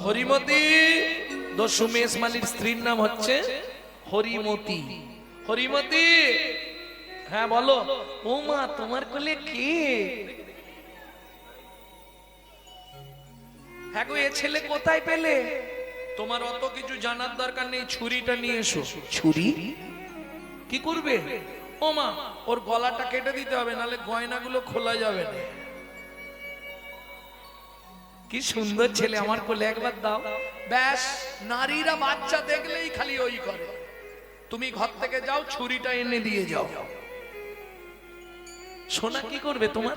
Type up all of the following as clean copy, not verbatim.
হরিমতি দস্যু মেষমালির স্ত্রীর নাম হচ্ছে হরিমতি। হরিমতি, হ্যাঁ বলো। ও মা, তোমার কোলে কে? হ্যাঁ গো, এ ছেলে কোথায় পেলে? তোমার অত কিছু জানার দরকার নেই, ছুরিটা নিয়ে এসো। ছুরি কি করবে? ও মা, ওর গলাটা কেটে দিতে হবে, নাহলে গয়নাগুলো খোলা যাবে না। কি সুন্দর ছেলে, আমার কোলে একবার দাও। ব্যাস, নারীরা বাচ্চা দেখলেই খালি ওই করে। তুমি ঘর থেকে যাও, ছুরিটা এনে দিয়ে যাও। সোনা কি করবে তোমার?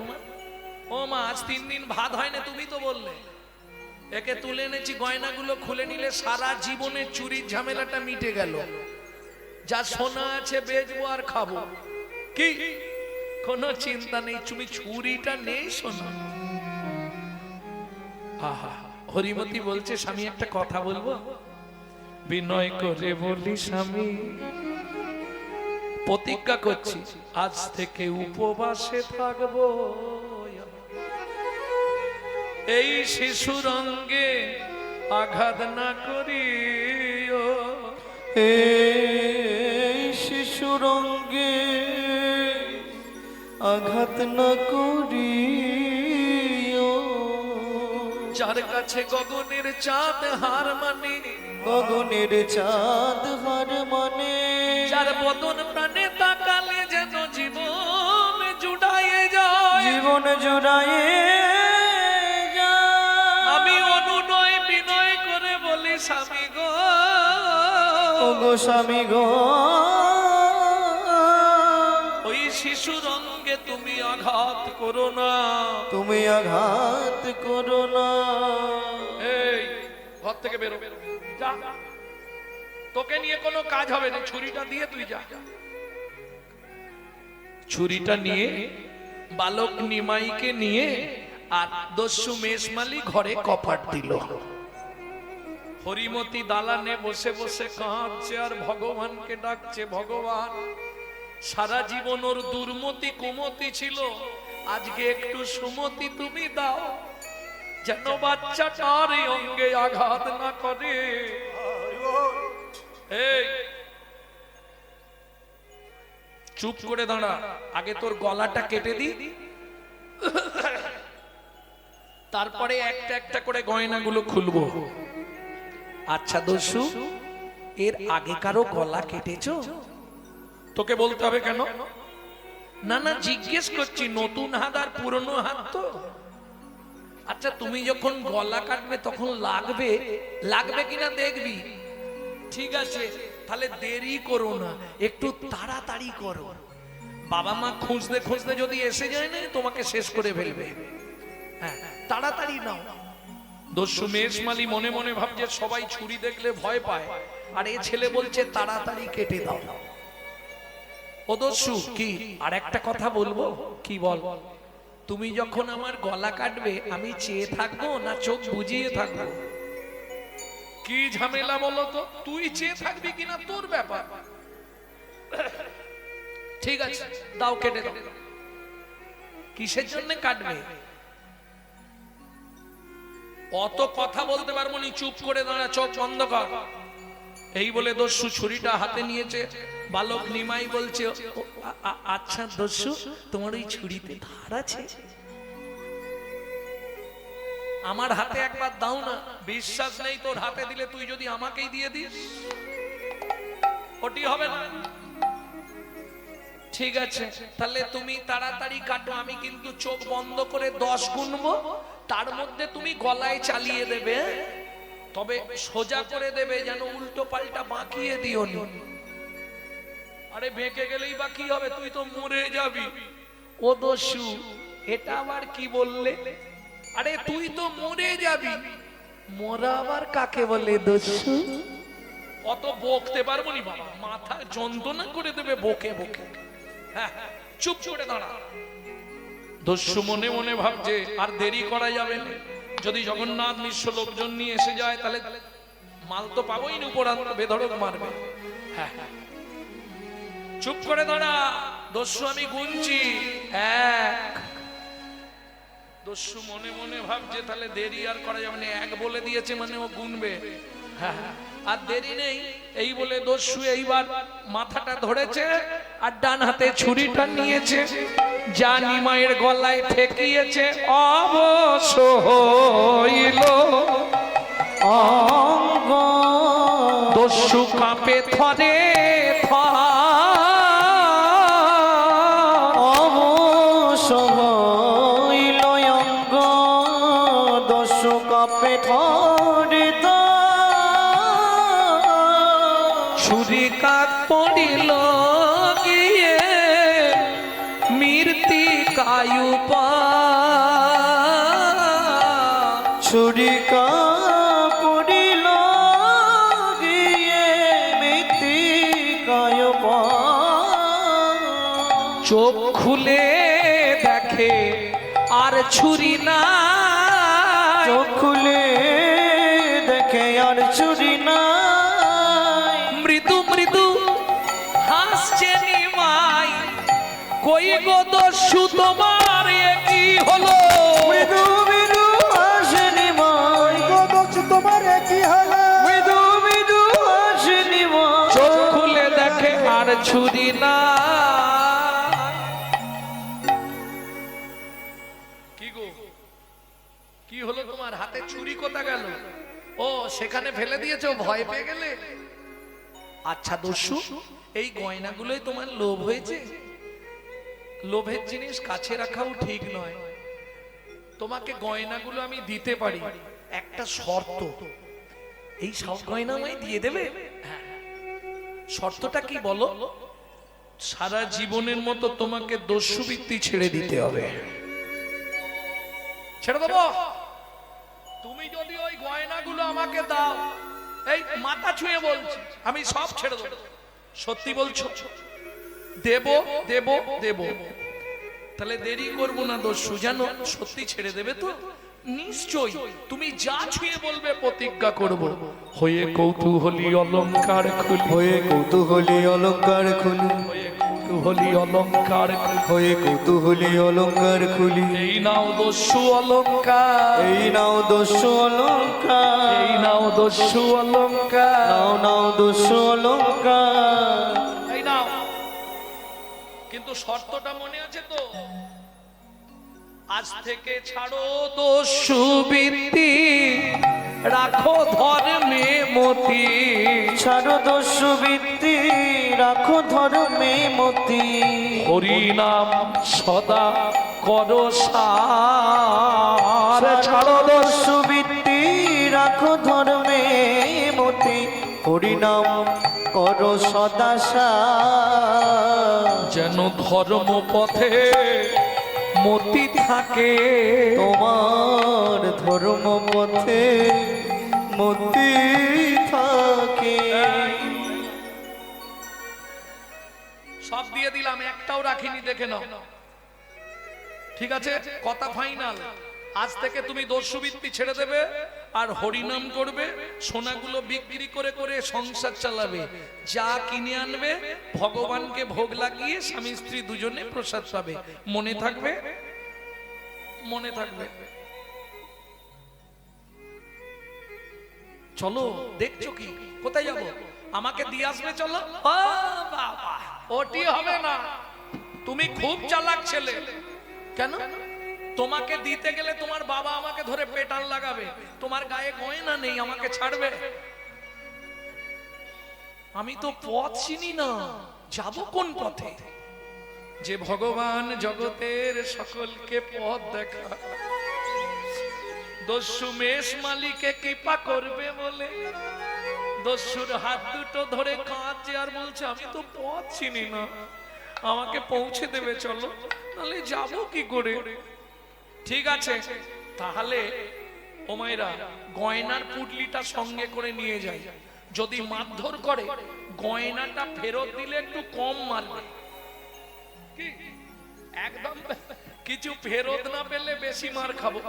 ও মা, আজ 3 দিন ভাত হয় না, তুমি তো বললে। একে তুলে এনেছি, গয়নাগুলো খুলে নিলে সারা জীবনে চুরির ঝামেলাটা মিটে গেল। যা সোনা আছে বেচবো আর খাবো, কি কোনো চিন্তা নেই। তুমি ছুরিটা নেই সোনা। আহা, হরিমতি বলছে, স্বামী একটা কথা বলবো? বিনয় করে বলি স্বামী, প্রতিজ্ঞা করছি আজ থেকে উপবাসে থাকবো। এই শিশুর অঙ্গে আঘাত না করিও, এই শিশুর অঙ্গে আঘাত না করিও। যার কাছে গগনের চাঁদ হার মানে, গগনের চাঁদ হার মানে, যার বদন প্রাণে তাকালে যেন জীবন জুড়াইয়ে যায়, জীবন জুড়াইয়ে যায়। আমি অনুনয় বিনয় করে বলি স্বামী গো, ও গো স্বামী গো, ওই শিশুর অঙ্গে তুমি আঘাত করো না, তুমি আঘাত করো না। এই ঘর থেকে বেরো, যা, তোকে নিয়ে কোনো কাজ হবে না। ছুরিটা দিয়ে তুই যা। ছুরিটা নিয়ে বালক নিমাইকে নিয়ে আর দস্যু মেষমালি ঘরে কপাট দিল। হরিমতি দালানে বসে বসে কাঁদছে আর ভগবানকে ডাকছে, ভগবান সারা জীবন ওর দুর্মতি কুমতি ছিল, আজকে একটু সুমতি তুমি দাও, যেন বাচ্চাটার এই অঙ্গে আঘাত না করে। এই চুপ করে দাঁড়া, আগে তোর গলাটা কেটে দি, তারপরে একটা একটা করে গয়নাগুলো খুলবো। আচ্ছা দস্যু, এর আগে কারো গলা কেটেছো? তোকে বলতে হবে কেন? না না, জিজ্ঞেস করছি, নতুন হাত আর পুরনো হাত তো। আচ্ছা, তুমি যখন গলা কাটবে তখন লাগবে, লাগবে কিনা দেখবি। ঠিক আছে, তাহলে দেরি করো না, একটু তাড়াতাড়ি করো। বাবা মা খুঁজতে খুঁজতে যদি এসে যায় না, তোমাকে শেষ করে ফেলবে। হ্যাঁ, তাড়াতাড়ি নাও। দস্যু মেষমালি মনে মনে ভাবছে সবাই ছুরি দেখলে ভয় পায়, আর এই ছেলে বলছে তাড়াতাড়ি কেটে দাও। ও দস্যু, কি আর একটা কথা বলবো? কি বল? তুমি যখন আমার গলা কাটবে, আমি চেয়ে থাকবো না চোখ বুজিয়ে থাকবো? কি ঝামেলা বলো তো? তুই চেয়ে থাকবি কিনা তোর ব্যাপার। ঠিক আছে, দাও, কেটে দাও। কিসের জন্য কাটবে? অত কথা বলতে পারবো নি, চুপ করে দাঁড়া, চোখ বন্ধ কর। এই বলে দস্যু ছুরিটা হাতে নিয়েছে। বালক নিমাই বলছে, আচ্ছা দস্যু, তোমার ওই ছুরিতে ধার আছে? আমার হাতে একবার দাও না। বিশ্বাস নেই তোর হাতে দিলে, তুই যদি আমাকেই দিয়ে দিস, ওটি হবে না। ঠিক আছে, তাহলে তুমি তাড়াতাড়ি কাটো, আমি কিন্তু চোখ বন্ধ করে 10 গুনবো, তার মধ্যে তুমি গলায় চালিয়ে দেবে, তবে সোজা করে দেবে, যেন উল্টো পাল্টা বাঁকিয়ে দিও নি। আরে বেঁকে গেলেই বা কি হবে, তুই তো মরে যাবি। ও দস্যু, এটা আবার কি বললে? আরে তুই তো মরে যাবি। মরা আবার কাকে বলে দস্যু? অত বকতে পারবো নি বাবা, মাথা যন্ত্রণা করে দেবে বকে বকে। হ্যাঁ, চুপ করে দাঁড়া। দস্যু মনে মনে ভাবছে আর দেরি করা যাবে না, যদি জগন্নাথ মিশ্র লোকজন নিয়ে এসে যায় তাহলে মাল তো পাবোই না, উপর বেধড়ক মারবে। হ্যাঁ, চুপ করে দাঁড়া দস্যু, আমি গুনছি। 1 দস্যু মনে মনে ভাবছে তাহলে দেরি আর করা যাবে না, এক বলে দিয়েছে মানে ও গুনবে। হ্যাঁ, আর দেরি নেই, এই বলে দস্যু এইবার মাথাটা ধরেছে আর ডান হাতে ছুরিটা নিয়েছে, যা নিমাইয়ের গলায় ঠেকিয়েছে অবশ্য হইল অঙ্গ দস্যু কাঁপে থরে থর অবশ্য হইল অঙ্গ দস্যু কাপে ধরে ছুরি কাত পড়িল গিয়ে মৃত্তিকায়ুপা ছুরিকা পড়িল গিয়ে মৃত্তিকায় চোখ খুলে দেখে আর ছুরি না, চোখ খুলে দেখে আর ছুরি নাই মৃদু মৃদু হাসছে নিমাই, কই গো দস্যু তোমার এ কি হলো? মৃদু মৃদু হাসনি মাই তোমার কি হলো? মৃদু মৃদু হাসনি মাই চোখ খুলে দেখে আর ছুরি না। কি গো, কি হলো তোমার হাতে ছুরি কোথা গেল? ও সেখানে ফেলে দিয়েছো, ভয় পেয়ে গেলে? আচ্ছা দস্যু, এই গয়নাগুলোই তোমার লোভ হয়েছে? লোভের জিনিস কাছে রাখাও ঠিক নয়। তোমাকে গয়নাগুলো আমি দিতে পারি, একটা শর্ত। এই সব গয়না আমায় দিয়ে দেবে? হ্যাঁ। শর্তটা কি বলো? সারা জীবনের মতো তোমাকে দস্যুবৃত্তি ছেড়ে দিতে হবে। ছেড়ে দেবো? তুমি যদি ওই গয়নাগুলো আমাকে দাও, এই মাথা ছুঁয়ে বলছি, আমি সব ছেড়ে দেবো। সত্যি বলছো? দেব দেব দেব। তাহলে দেরি করবো না দস্যু, জানো সত্যি ছেড়ে দেবে তো? নিশ্চয়ই, তুমি যা ছুঁয়ে বলবে প্রতিজ্ঞা করব। হয়ে কৌতূহলী অলংকার খুলি, হয়ে কৌতূহলী অলঙ্কার খুলি হয়ে কৌতূহলী অলংকার খুলি, হয়ে কৌতূহলী অলঙ্কার খুলি এই নাও দস্যু অলংকার, এই নাও দস্যু অলঙ্কার এই নাও দস্যু অলংকার, নাও নাও দস্যু অলঙ্কার এই নাও। কিন্তু শর্তটা মনে আছে তো? আজ থেকে ছাড়ো দস্যু বৃত্তি, রাখো ধর্মে মতি, ছাড়ো দস্যু বৃত্তি রাখো ধর্মে মতি হরি নাম সদা করো সার। ছাড়ো দস্যু দস্যু বৃত্তি রাখো ধর্মে মতি হরিনাম করো সদা সার। যেন ধর্ম পথে মতি থাকে, তোমার ধর্ম পথে মতি থাকে। সব দিয়ে দিলাম, একটাও রাখিনি, দেখে নাও। ঠিক আছে, কথা ফাইনাল। আজ থেকে তুমি দস্যুবৃত্তি ছেড়ে দেবে আর হরিনাম করবে, সোনাগুলো বিক্রি করে করে সংসার চালাবে, যা কিনে আনবে ভগবানকে ভোগ লাগিয়ে স্বামী স্ত্রী দুজনে প্রসাদ পাবে। মনে থাকবে? মনে থাকবে? চলো, দেখছো কি কোথায় যাব? আমাকে দিয়ে আসবে, চলো। ও বাবা, ওটি হবে না, তুমি খুব চালাক ছেলে। কেন? তোমাকে দিতে গেলে তোমার বাবা আমাকে ধরে পেটান লাগাবে, তোমার গায়ে গয়না নেই, আমাকে ছাড়বে? আমি তো পথ চিনি না, যাব কোন পথে? যে ভগবান জগতের সকলকে পথ দেখা, দস্যু মেষ মালিকে কৃপা করবে বলে দস্যুর হাত দুটো ধরে কাঁদছে আর বলছে আমি তো পথ চিনি না, আমাকে পৌঁছে দেবে চলো, নাহলে যাবো কি করে? ঠিক আছে, তাহলে ও মায়েরা গয়নার পুটলিটা সঙ্গে করে নিয়ে যাই। যদি মারধর করে গয়নাটা ফেরত দিলে একটু কম মারবে। কি একদম কিছু ফেরত না পেলে বেশি মার খাবো,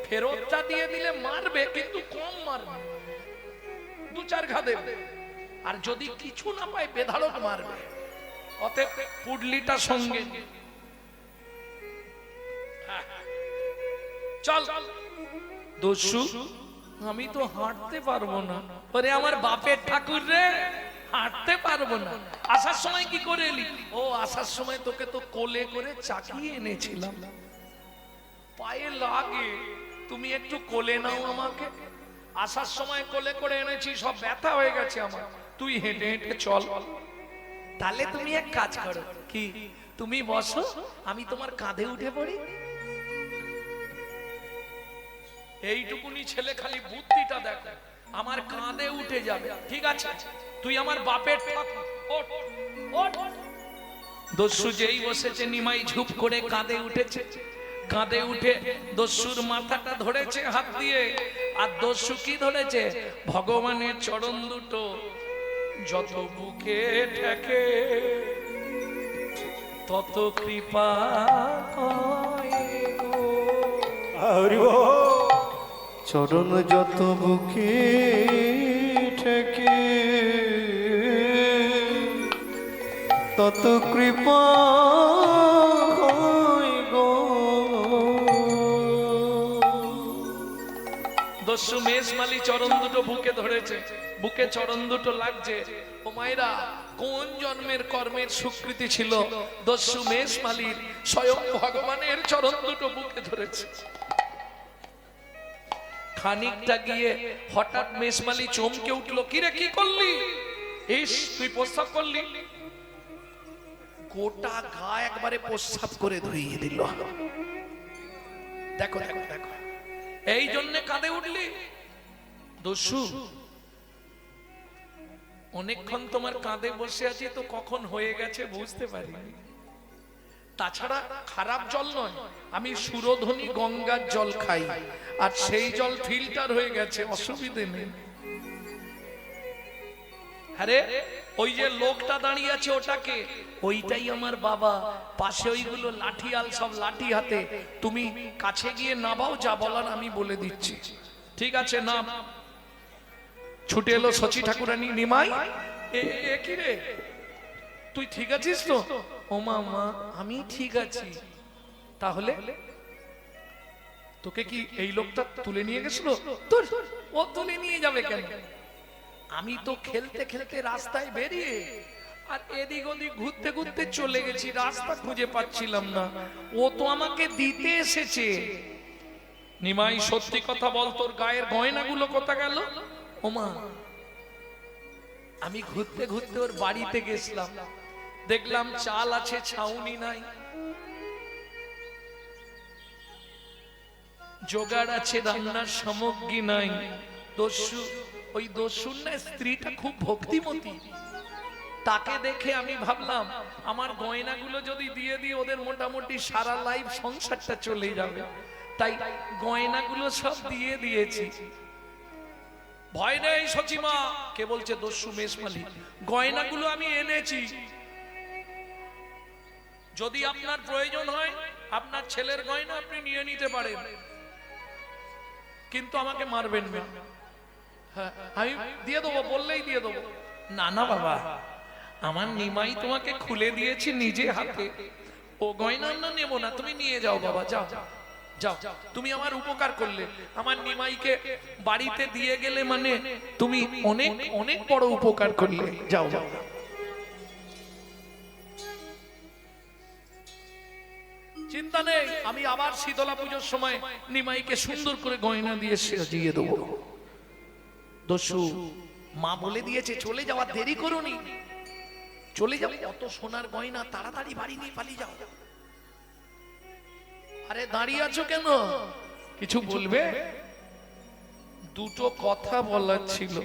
ফেরতটা দিয়ে দিলে মারবে কিন্তু কম মারবে, দু চার ঘা দেবে। আর যদি কিছু না পায় বেধারক মারবে। অতএব পুডলিটা সঙ্গে চল। দস্যু, আমি তো হাঁটতে পারবো না। ওরে আমার বাপের ঠাকুর রে, হাঁটতে পারবো না। আসার সময় কি করে এলি? ও আসার সময় তোকে তো কোলে করে চাকিয়ে এনেছিলাম, পায়ে লাগে, তুমি একটু কোলে নাও আমাকে। আসার সময় কোলে করে এনেছি, সব ব্যথা হয়ে গেছে আমার, তুই হেঁটে হেঁটে চল। তাহলে তুমি এক কাজ করো, কি? তুমি বসো, আমি তোমার কাঁধে উঠে পড়ি। এইটুকুনি ছেলে, খালি বুদ্ধিটা দেখো, আমার কাঁধে উঠে যাবে। ঠিক আছে, তুই আমার বাপের ঠাকুর, ওঠ, ওঠ। দস্যু যেই বসেছে, নিমাই ঝুপ করে কাঁধে উঠেছে। কাঁধে উঠে দস্যুর মাথাটা ধরেছে হাত দিয়ে। আর দস্যু কি ধরেছে? ভগবানের চরণ দুটো। যত বুকে ঠেকে তত কৃপা করে গো। চরণ যত বুকে ঠেকে তত কৃপা হয় গো। দস্যু মেষমালি চরণ দুটো বুকে ধরেছে, বুকে চরণ দুটো লাগছে। ও মায়েরা, কোন জন্মের কর্মের স্বীকৃতি ছিল দস্যু মেষমালির? স্বয়ং ভগবানের চরণ দুটো বুকে ধরেছে। খানিকটা গিয়ে হঠাৎ মেষমালি চমকে উঠলো, কিরে কি করলি? ইস, তুই প্রস্রাব করলি? গোটা গা একবারে প্রস্রাব করে ধুইয়ে দিল। দেখো দেখো দেখো, এই জন্য কাঁদে উঠলি? দস্যু, অনেকক্ষণ তোমার কাঁধে বসে আছি তো কখন হয়ে গেছে বুঝতে পারিনি। তাছাড়া খারাপ জল নয়, আমি সুরধনী গঙ্গার জল খাই, আর সেই জল ফিল্টার হয়ে গেছে, অসুবিধে নেই। আরে ওই যে লোকটা দাঁড়িয়ে আছে ওটাকে, ওইটাই আমার বাবা। পাশে ওইগুলো লাঠিয়াল, সব লাঠি হাতে। তুমি কাছে গিয়ে নামাও, যা বলার আমি বলে দিচ্ছি। ঠিক আছে, নাম। ছুটে এলো শচী ঠাকুরানী। নিমাই, এ কি রে, তুই ঠিক আছিস তো? ও মা, আমি ঠিক আছি। তাহলে তোকে কি এই লোকটা তুলে নিয়ে গেছিল? তোর ও তুলে নিয়ে যাবে কেন? আমি তো খেলতে খেলতে রাস্তায় বেরিয়ে আর এদিক ওদিক ঘুরতে ঘুরতে চলে গেছি, রাস্তা খুঁজে পাচ্ছিলাম না, ও তো আমাকে দিতে এসেছে। নিমাই, সত্যি কথা বল, তোর গায়ের গয়নাগুলো কোথা গেল? ওমা, আমি ঘুরতে ঘুরতে ওর বাড়িতে গেছিলাম, দেখলাম চাল আছে, ছাউনি নাই। জোগাড় আছে, রান্নার সামগ্রী নাই। দস্যু, ওই দস্যুর না স্ত্রীটা খুব ভক্তিমতী। তাকে দেখে আমি ভাবলাম আমার গয়নাগুলো যদি দিয়ে দিই, ওদের মোটামুটি সারা লাইফ সংসারটা চলে যাবে। তাই গয়নাগুলো সব দিয়ে দিয়েছি। ভয় নেই সচিমা। কে বলছে? দস্যু মেষমালি। গয়নাগুলো আমি এনেছি, যদি আপনার প্রয়োজন হয় আপনার ছেলের গয়না আপনি নিয়ে নিতে পারেন, কিন্তু আমাকে মারবেন না। হ্যাঁ, আমি দিয়ে দেবো, বললেই দিয়ে দেবো। না না বাবা, আমার নিমাই তোমাকে খুলে দিয়েছি নিজে হাতে, ও গয়না না নেবো না, তুমি নিয়ে যাও বাবা, যাও যাও। তুমি আমার উপকার করলে, আমার নিমাইকে বাড়িতে দিয়ে গেলে, মানে তুমি অনেক অনেক বড় উপকার করলে। যাও যাও। চিন্তা নেই, আমি আবার শীতলা পুজোর সময় নিমাইকে সুন্দর করে গয়না দিয়ে সাজিয়ে দেবো। দস্যু, মা বলে দিয়েছে চলে যাওয়ার দেরি করোনি, চলে যাও। অত সোনার গয়না, তাড়াতাড়ি বাড়ি নিয়ে পালিয়ে যাও। আরে দাঁড়িয়ে আছো কেন? কিছু বলবে? দুটো কথা বলার ছিল।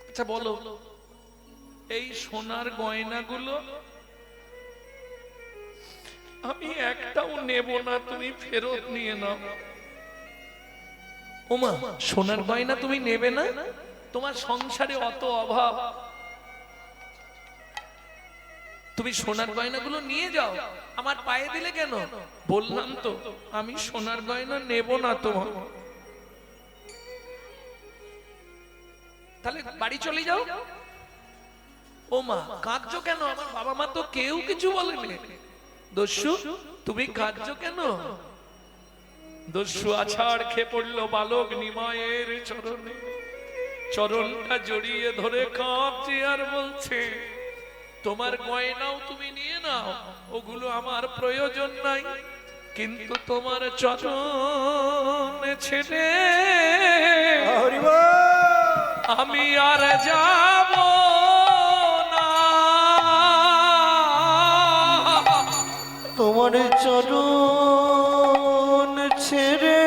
আচ্ছা বলো, এই সোনার গয়নাগুলো আমি একটাও নেব না, তুমি ফেরত নিয়ে নাও। ওমা, সোনার গয়না তুমি নেবে না? তোমার সংসারে অত অভাব, তুমি সোনার গয়নাগুলো নিয়ে যাও। আমার পায়ে দিলে কেন? বললাম তো আমি সোনার গয়না নেব না তোমার। তাহলে বাড়ি চলে যাও। ও মা, কাঁদছো কেন? আমার বাবা মা তো কেউ কিছু বলেনি। দস্যু তুমি কাঁদছো কেন? দস্যু আছাড় খেয়ে পড়লো বালক নিমায়ের চরণে, চরণটা জড়িয়ে ধরে কাঁদছে আর বলছে, তোমার গয়নাও তুমি নিয়ে নাও, ওগুলো আমার প্রয়োজন নাই, কিন্তু তোমার চরণ ছেড়ে আমি আর যাব না। তোমার চরণ ছেড়ে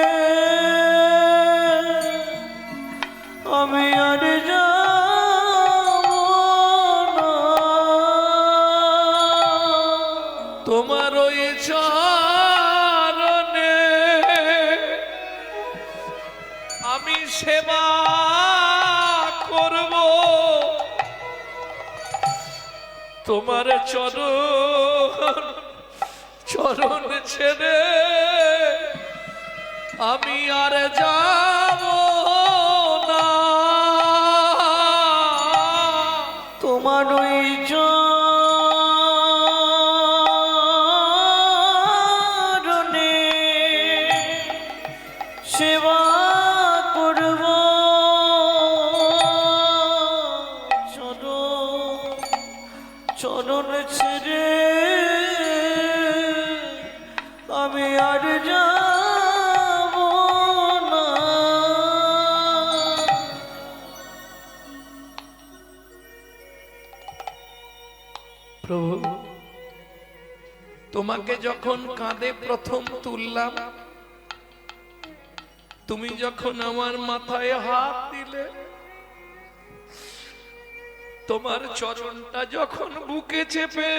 আমি আর যাব না। তোমার ওই চরণে আমি সেবা করব, তোমার চরণ ছেড়ে আমি আর যাব না। তোমার ওই চরণে সেবা করব, চরণ ছেড়ে আমি আর যাব না। প্রভু, তোমাকে যখন কাঁধে প্রথম তুললাম, তুমি যখন আমার মাথায় হাত দিলে, তোমার চরণটা যখন বুকে চেপে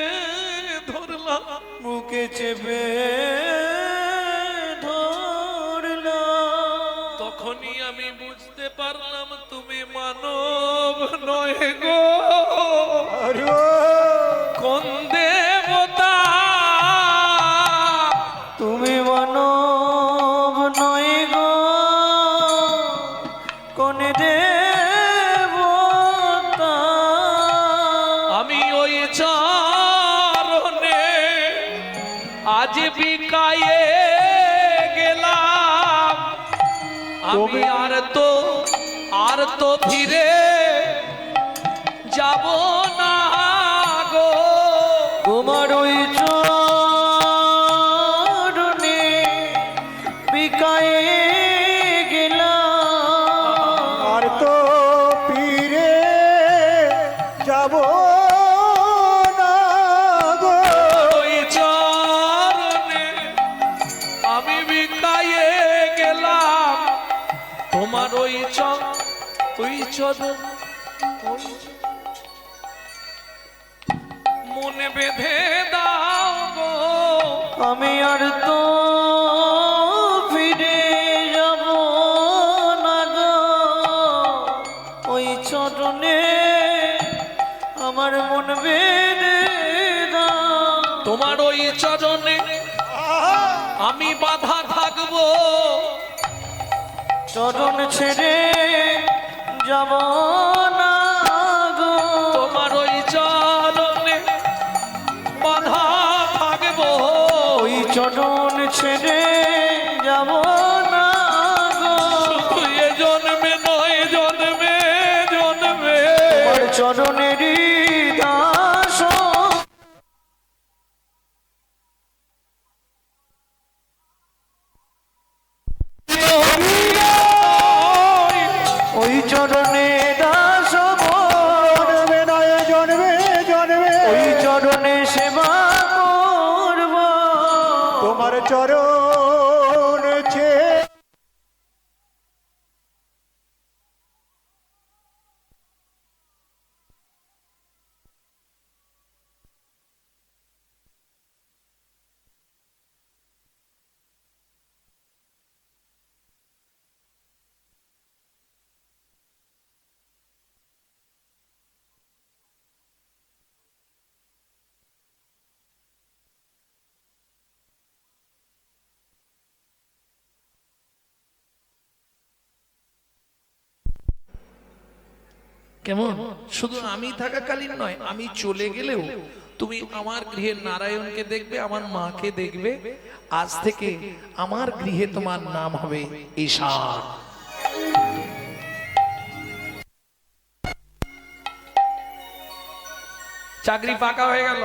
ধরলাম, বুকে চেপে ধরলাম, তখনই আমি বুঝতে পারলাম তুমি মানব নয় গো, কোন দেবতা। তুমি মানব নয় গো, কোন দেবতা। আমি ওই চরণে আজ বিকায়ে গেলাম, আমি আর তো ফিরে যাব না গো। তোমার ওই চরণে বিকায়ে গেলাম, আর তো ফিরে যাব না গো। ওই চরণে আমি বিকায়ে গেলাম, তোমার ওই চরণ মনে বেঁধে দাও গো। আমি আর তো ফিরে যাব না গো, ওই চরণে আমার মন বেঁধে দাও। তোমার ওই চরণে আমি বাধা থাকবো, চরণ ছেড়ে যাব না গো, তোমার ওই চরণে বাধা থাকবো, ওই চরণ ছেড়ে যাব না গো, শুধু এ জন্মে নয়, জন্মে জন্মে তোমার চরণেরই দাস। ওই চরণে দাস হব, জন্মে নয় জন্মে জন্মে ওই চরণে সেবা করব, তোমার চরণ ছেড়ে কেমন? শুধু আমি থাকাকালীন নয়, আমি চলে গেলেও তুমি আমার গৃহে নারায়ণকে দেখবে, আমার মাকে দেখবে। আজ থেকে আমার গৃহে তোমার নাম হবে ঈশান। চাকরি পাকা হয়ে গেল।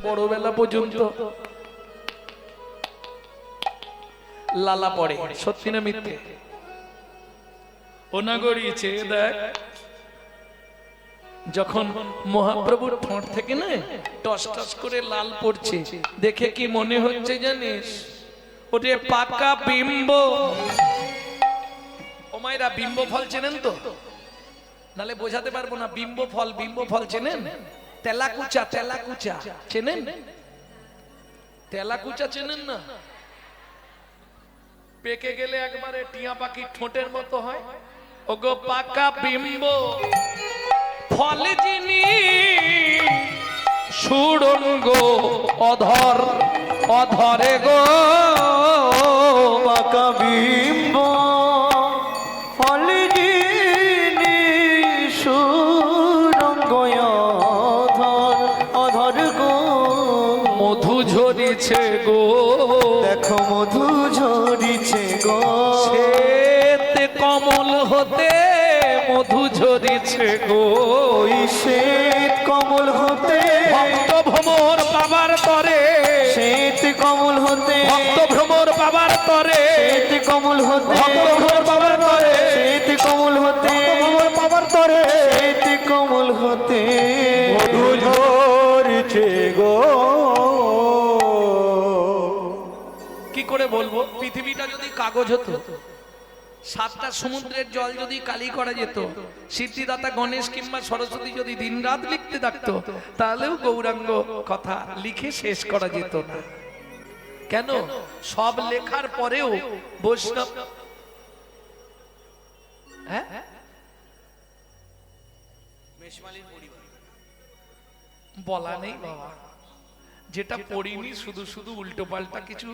বড়বেলা পর্যন্ত লালা পড়ে, সত্যি না মিথ্যে? ও না গড়িয়েছে দেখ, যখন মহাপ্রভুর ঠোঁট থেকে না টস টস করে লাল পড়ছে, দেখে কি মনে হচ্ছে জানিস? ওটা পাকা বিম্ব। ও মায়েরা, বিম্ব ফল চেনেন তো? নালে বোঝাতে পারবো না। বিম্ব ফল চেনেন? তেলাকুচা চেনেন? তেলাকুচা চেনেন না? পেকে গেলে একবারে টিয়া পাখি ঠোঁটের মতো হয়। ওগো পাকা বিম্ব ফল যিনি, সুড়ঙ্গ অধরে গো পাকা বিম্ব ফল যিনি, সুরঙ্গ অধর গো। মধু ঝরিছে গো, দেখো মধু ঝরিছে গো। শ্বেত কমল হতে মধু ঝরিছে গো। ওই শ্বেত কমল হতে ভক্ত ভ্রমর পাবার তরে, শ্বেত কমল হতে ভক্ত ভ্রমর পাবার তরে, শ্বেত কমল হতে ভক্ত ভ্রমর পাবার তরে, শ্বেত কমল হতে পাবার তরে শ্বেত কমল হতে মধু ঝরিছে গো। কি করে বলবো? পৃথিবীটা যদি কাগজ হতো, 7টা সমুদ্রের জল যদি কালি করা যেত, সিদ্ধিদাতা গণেশ কিংবা সরস্বতী যদি দিনরাত লিখতে থাকতো, তাহলেও গৌরাঙ্গ কথা লিখে শেষ করা যেত না। কেন? সব লেখার পরেও বৈষ্ণব, হ্যাঁ, বলা নেই বাবা। যেটা পড়িনি শুধু শুধু উল্টো পাল্টা কিছু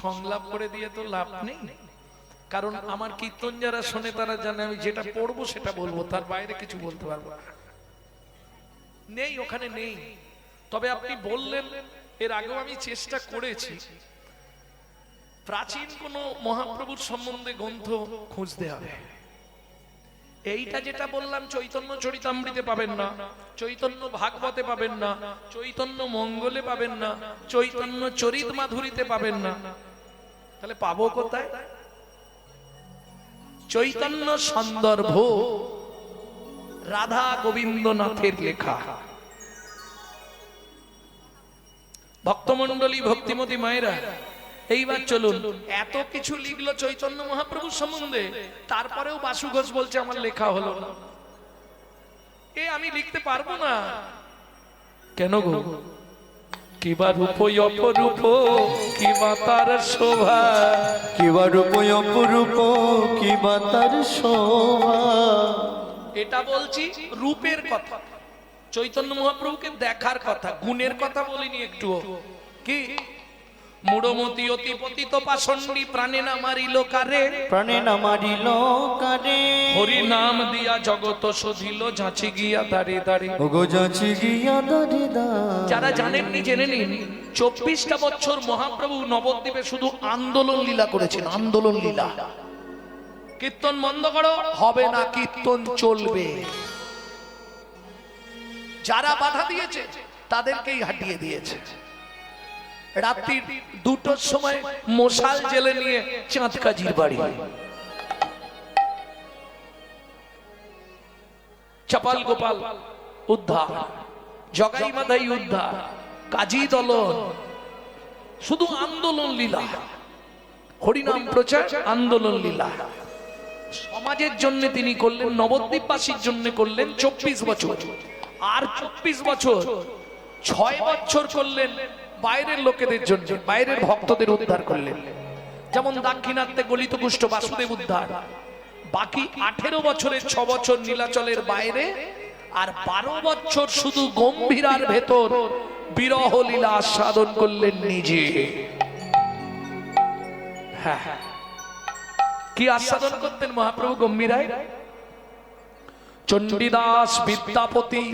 সংলাপ করে দিয়ে তো লাভ নেই। কারণ আমার কীর্তন যারা শোনে তারা জানে আমি যেটা পড়বো সেটা বলবো, তার বাইরে কিছু বলতে পারবো না। নেই, ওখানে নেই। তবে আপনি বললেন, এর আগেও আমি চেষ্টা করেছি, প্রাচীন কোন মহাপ্রভুর সম্বন্ধে গ্রন্থ খুঁজতে হবে। এইটা যেটা বললাম চৈতন্য চরিতামৃতে পাবেন না, চৈতন্য ভাগবতে পাবেন না, চৈতন্য মঙ্গলে পাবেন না, চৈতন্য চরিত মাধুরীতে পাবেন না। তাহলে পাবো কোথায়? চৈতন্য সন্দর্ভ রাধা গোবিন্দনাথের লেখা। ভক্তমন্ডলী, ভক্তিমতী মায়েরা, এইবার চলুন। এত কিছু লিখলো চৈতন্য মহাপ্রভুর সম্বন্ধে, তারপরেও বাসু ঘোষ বলছে আমার লেখা হলো না। এ আমি লিখতে পারবো না। কেন গো? কিবা রূপ অপরূপ, কিবা তার শোভা, কিবা রূপ অপরূপ, কিবা তার শোভা। এটা বলছি রূপের কথা, চৈতন্য মহাপ্রভুকে দেখার কথা, গুণের কথা বলিনি একটু। কি মূঢ়মতি অতি পতিত পাষণ্ডী প্রাণে না মারিল কারে, প্রাণে না মারিল কারে। হরি নাম দিয়া জগত শোধিল যাচি গিয়া দাঁড়ে দাঁড়ে। ওগো যাচি গিয়া দাঁড়ে দাঁড়ে। যারা জানেননি জেনে নিন, 24টা বছর মহাপ্রভু নবদ্বীপে শুধু আন্দোলন লীলা করেছেন, আন্দোলন লীলা। কীর্তন বন্ধ করো, হবে না, কীর্তন চলবে। যারা বাধা দিয়েছে তাদেরকেই হাঁটিয়ে দিয়েছে। রাত্রি 2টোর সময় মশাল জেলে নিয়ে চাঁদ কাজীর বাড়ি, চাপাল গোপাল উদ্ধার, জগাই মাধাই উদ্ধার, কাজী দলন, শুধু আন্দোলন লীলা, হরিনাম প্রচার, আন্দোলন লীলা। সমাজের জন্য তিনি করলেন, নবদ্বীপবাসীর জন্য করলেন 24 বছর, আর 24 বছর 6 বছর করলেন বাইরের লোকেদের জন্য, বাইরের ভক্তদের উদ্ধার করলেন। যেমন দাক্ষিণাত্যে গলিত কুষ্ঠ বাসুদেব উদ্ধার। বাকি 18 বছরের 6 বছর নীলাচলের বাইরে, আর 12 বছর শুধু গম্ভীরার ভেতর বিরহ লীলা আস্বাদন করলেন নিজে। হ্যাঁ, কি আস্বাদন করতেন মহাপ্রভু গম্ভীরায়? চণ্ডীদাস বিদ্যাপতি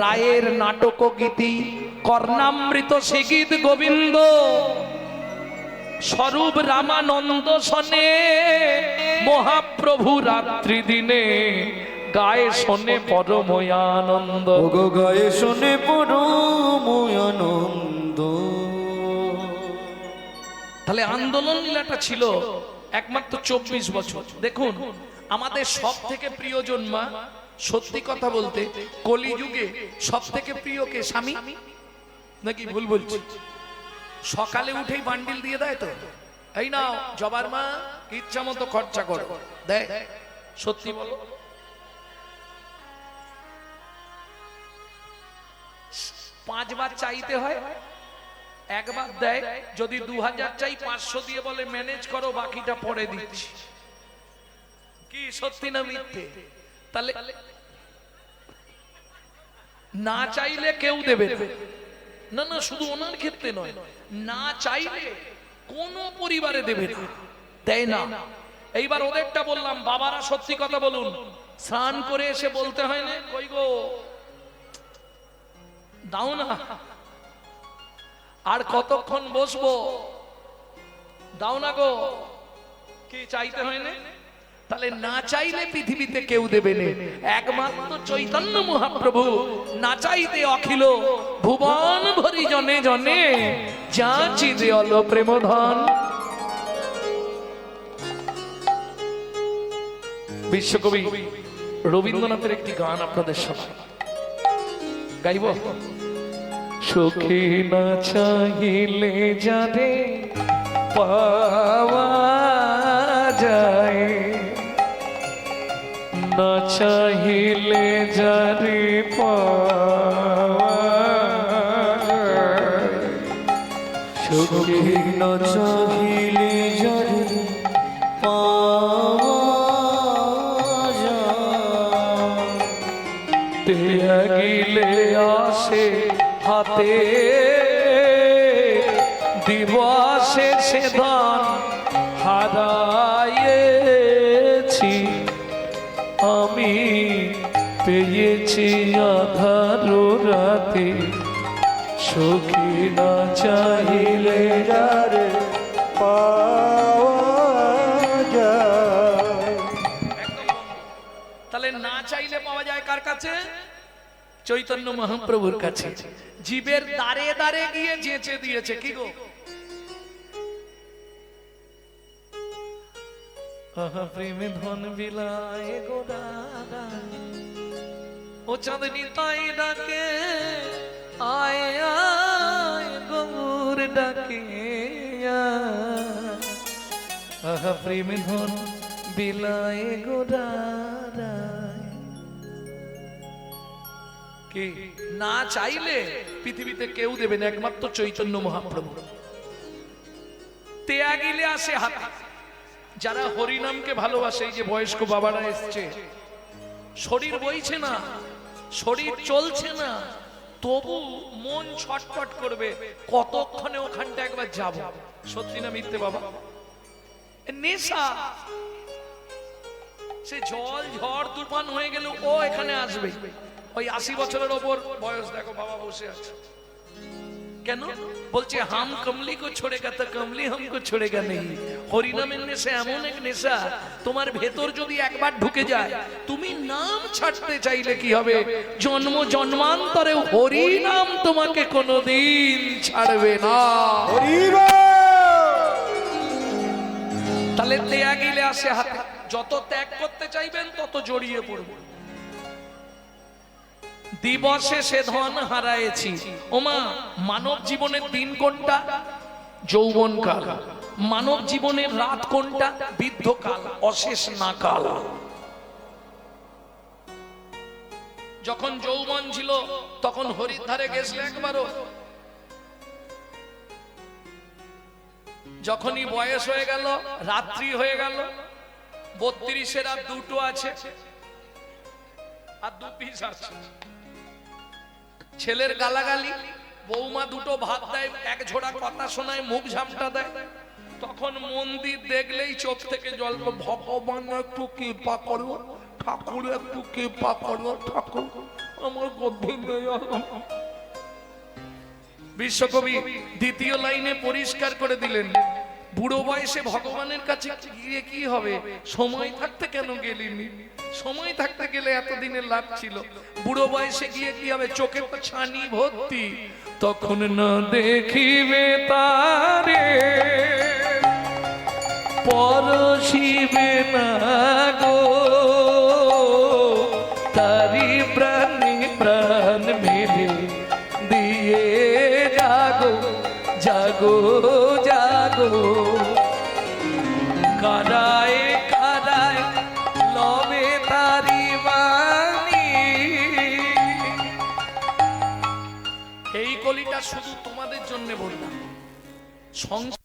রায়ের নাটক গীতি, কর্ণামৃত সে গীত গোবিন্দ, স্বরূপ রামানন্দ শোনে মহাপ্রভু রাত্রি দিনে, গায়ে শোনে পরময়ানন্দ। ওগো গায়ে শুনে পরম আনন্দ। তাহলে আন্দোলন লীলাটা ছিল একমাত্র 24 বছর। দেখুন, আমাদের সব থেকে প্রিয়জন মা, সত্যি কথা বলতে কলিযুগে সব থেকে প্রিয় কে? স্বামী নাকি ভুল বলছি? সকালে উঠেই বান্ডিল দিয়ে দেয় তো, এই নাও জবার মা, ইচ্ছা মতো খরচা করো, দেয়? সত্যি বলো, 5 বার চাইতে হয়, একবার দেয়। যদি 2000 চাই, 500 দিয়ে বলে ম্যানেজ করো, বাকিটা পরে দিচ্ছি। কি সত্যি না মিথ্যে? তাহলে না চাইলে কেউ দেবে না। না, শুধু ওনার ক্ষেত্রে নয়, না চাইলে কোন পরিবারে দেবে না, দেয় না। এইবার ওদেরটা বললাম, বাবারা সত্যি কথা বলুন, স্নান করে এসে বলতে হয় না, কই গো দাও না, আর কতক্ষণ বসবো, দাও না গো, কি চাইতে হয় না? তাহলে না চাইলে পৃথিবীতে কেউ দেবে না, একমাত্র চৈতন্য মহাপ্রভু না চাইতে অখিল ভুবন ভরি জনে জনে, যাচি দেওয়াল প্রেম ধন। বিশ্বকবি রবীন্দ্রনাথের একটি গান আপনাদের শোনাই, গাইব। সখী না চাহিলে যারে পাওয়া যায়, না চাহিলে যারে পাওয়া যায়, সখী না চাহিলে যারে পাওয়া যায়, ত্যাগিলে আসে হাতে, দিবসে সে ধন হারায়েছি, আমি পেয়েছি আধার রাতে, সখী না চাহিলে যারে পাওয়া যায়। তাহলে না চাইলে পাওয়া যায় কার কাছে? চৈতন্য মহাপ্রভুর কাছে। জীবের দ্বারে দ্বারে গিয়ে যেচে দিয়েছে, কি গো? প্রেমে ধন বিলায় গো দাদা, ও চাঁদনি তাই ডাকে, আয় আয় গৌর ডাকে, প্রেমে ধন বিলায় গো দাদা। কি না চাইলে পৃথিবীতে কেউ দেবে না, একমাত্র চৈতন্য মহাপ্রভু। ত্যাগিলে আসে হাতে। যারা হরিনামকে ভালোবাসে, এই যে বয়স্ক বাবারা এসছে, শরীর বইছে না, শরীর চলছে না, তবু মন ছটফট করবে, কতক্ষণে ওখানটা একবার যাব। সত্যি না মিথ্যে বাবা? নেশা, সে জল ঝড় তুফান হয়ে গেল ও এখানে আসবে। ওই 80 বছরের ওপর বয়স, দেখো বাবা বসে আছে, কেন বলছে হাম কমলি কো ছোড়েগা তো কমলি হামকো ছোড়েগা নেই। হরিনামের নেশা এমন এক নেশা, তোমার ভেতর যদি একবার ঢুকে যায়, তুমি নাম ছাড়তে চাইলে কি হবে? জন্ম জন্মান্তরে হরিনাম তোমাকে কোনোদিন ছাড়বে না। তাহলে ত্যাগিলে আসে হাতে। যত ত্যাগ করতে চাইবেন তত জড়িয়ে পড়বে। দিবসে সে ধন হারায়েছি। ওমা, মানব জীবনের দিন কোনটা? যৌবনকাল। মানব জীবনের রাত কোনটা? বৃদ্ধকাল, অশেষ না কাল। যখন যৌবন ছিল তখন হরিদ্বারে গেছিলে একবারও? যখনই বয়স হয়ে গেল, রাত্রি হয়ে গেল, 32-এর আর দুটো আছে, আর 2 পিস আছে, ছেলের গালাগালি, বৌমা দুটো ভাত দেয়, এক ঝোড়া কথা শোনায়, মুখ ঝাপটা দেয়, তখন মন্দির দেখলেই চোখ থেকে জল। ভগবান একটু কৃপা করো, ঠাকুর একটু কৃপা করো, ঠাকুর আমার গদ্ধে নেই। বিশ্বকবি দ্বিতীয় লাইনে পরিষ্কার করে দিলেন, বুড়ো বয়সে ভগবানের কাছে গিয়ে কি হবে? সময় থাকতে কেন গেলিনি? সময় থাকতে গেলে এতদিনের লাভ ছিল। বুড়ো বয়সে গিয়ে কি হবে? চোখে তো ছানি ভর্তি, তখন না দেখিবে তারে, পরশিবে না গো, তারি প্রাণে প্রাণ মেলে দিয়ে জাগো জাগো জাগো। কারায় কারায় লবে তারি বাণী। এই কলিটা শুধু তোমাদের জন্য বললাম। সংসার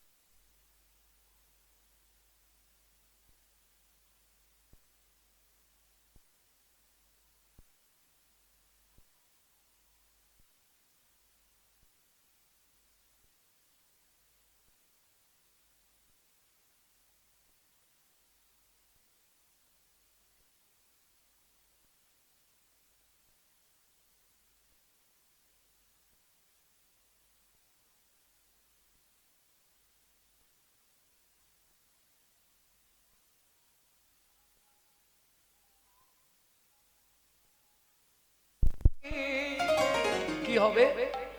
কি হবে?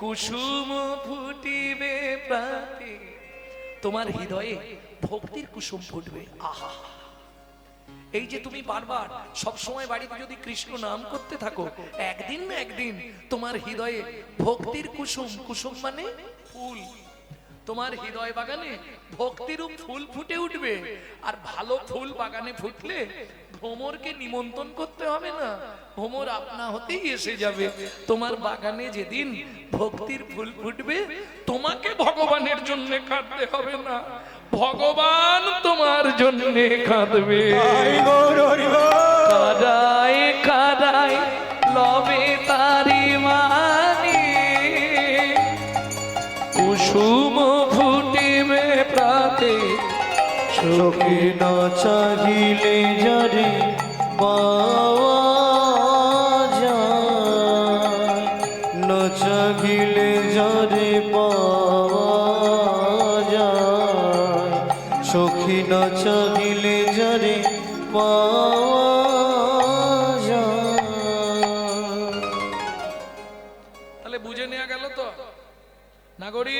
কুসুম ফুটিবে প্রাতে, তোমার হৃদয়ে ভক্তির কুসুম ফুটবে। আহা, এই যে তুমি বারবার সব সময় বাড়িতে যদি কৃষ্ণ নাম করতে থাকো, একদিন না একদিন তোমার হৃদয়ে ভক্তির কুসুম, কুসুম মানে ফুল, তোমার হৃদয় বাগানে ভক্তিরূপ ফুল ফুটে উঠবে। আর ভালো ফুল বাগানে ফুটলে ভ্রমরকে নিমন্ত্রণ করতে হবে না, ভ্রমর আপনা হতেই এসে যাবে। তোমার বাগানে যেদিন ভক্তির ফুল ফুটবে, তোমাকে ভগবানের জন্য কাঁদতে হবে না, ভগবান তোমার জন্য কাঁদবে। কাদায় কাদায় লবে তারি মানি, কুসুম ফুটিবে প্রাতে। চোখে না চাহিলে যারে পাওয়া যায়, না চাহিলে যারে পাওয়া যায়, চোখে না চাহিলে যারে পাওয়া যায়। তাহলে বুঝে নেওয়া গেল তো নাগরী?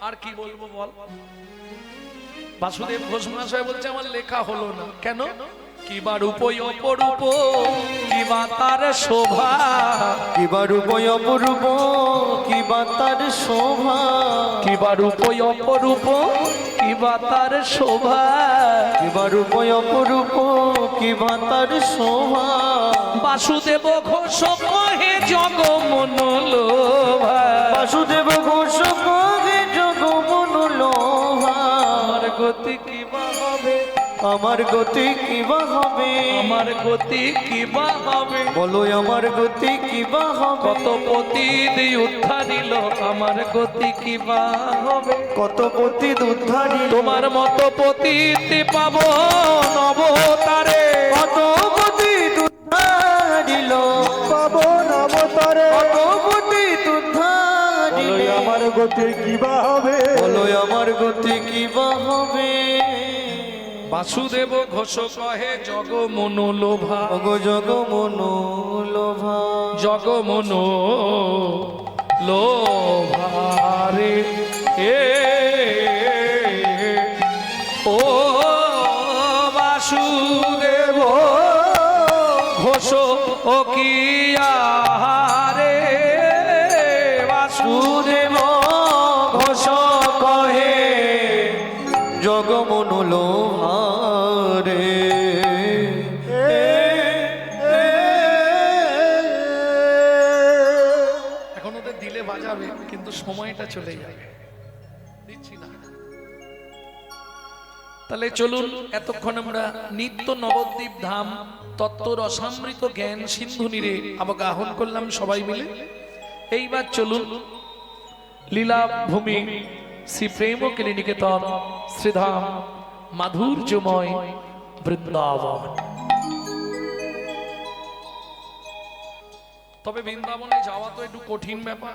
আর কি বলবো বল? বাসুদেব ঘোষ মহাশয় বলছে আমার লেখা হলো না। কেন? কিবা রূপ অপরূপ, কিবা তার শোভা, কিবা রূপ অপরূপ, কিবা তার শোভা, কিবা রূপ অপরূপ, কিবা তার শোভা, কিবা রূপ অপরূপ, কিবা তার শোভা। বাসুদেব ঘোষ কহে জগ মনোলোভা, বাসুদেব ঘোষ কহে জগ মনোলোভা। আমার গতি কিবা হবে, আমার গতি কিবা হবে, আমার গতি কিবা হবে, বলো আমার গতি কিবা হবে। কত পতিত উদ্ধারিল, আমার গতি কিবা হবে, কত পতি উদ্ধারি, তোমার মতো পতিত পাবো নবতারে, কত পতি উদ্ধারিল, পাবন অবতারে। কত পতি উদ্ধারিল। আমার গতি কিবা হবে, বলো আমার গতি কিবা হবে। বাসুদেব ঘোষ কহে জগ মনোলোভা, অগ জগ মনোলোভা, জগ মনো লোভারে এ ও বাসুদেব ঘোষ ও কি আহারে বাসুদেব ঘোষ কহে জগমনু লোভারে এখন ওদের দিলে বাজাবে কিন্তু সময়টা চলে যাবে, দিচ্ছি না। তাহলে চলুন এতক্ষণ আমরা নিত্য নবদ্বীপ ধাম তত্ত্ব রসামৃত জ্ঞান সিন্ধু নীরে আবগাহন করলাম সবাই মিলে। এইবার চলুন লীলা ভূমি শ্রী প্রেম নিকেতন শ্রীধাম মাধুর্যময় বৃন্দাবন। তবে বৃন্দাবনে যাওয়া তো একটু কঠিন ব্যাপার।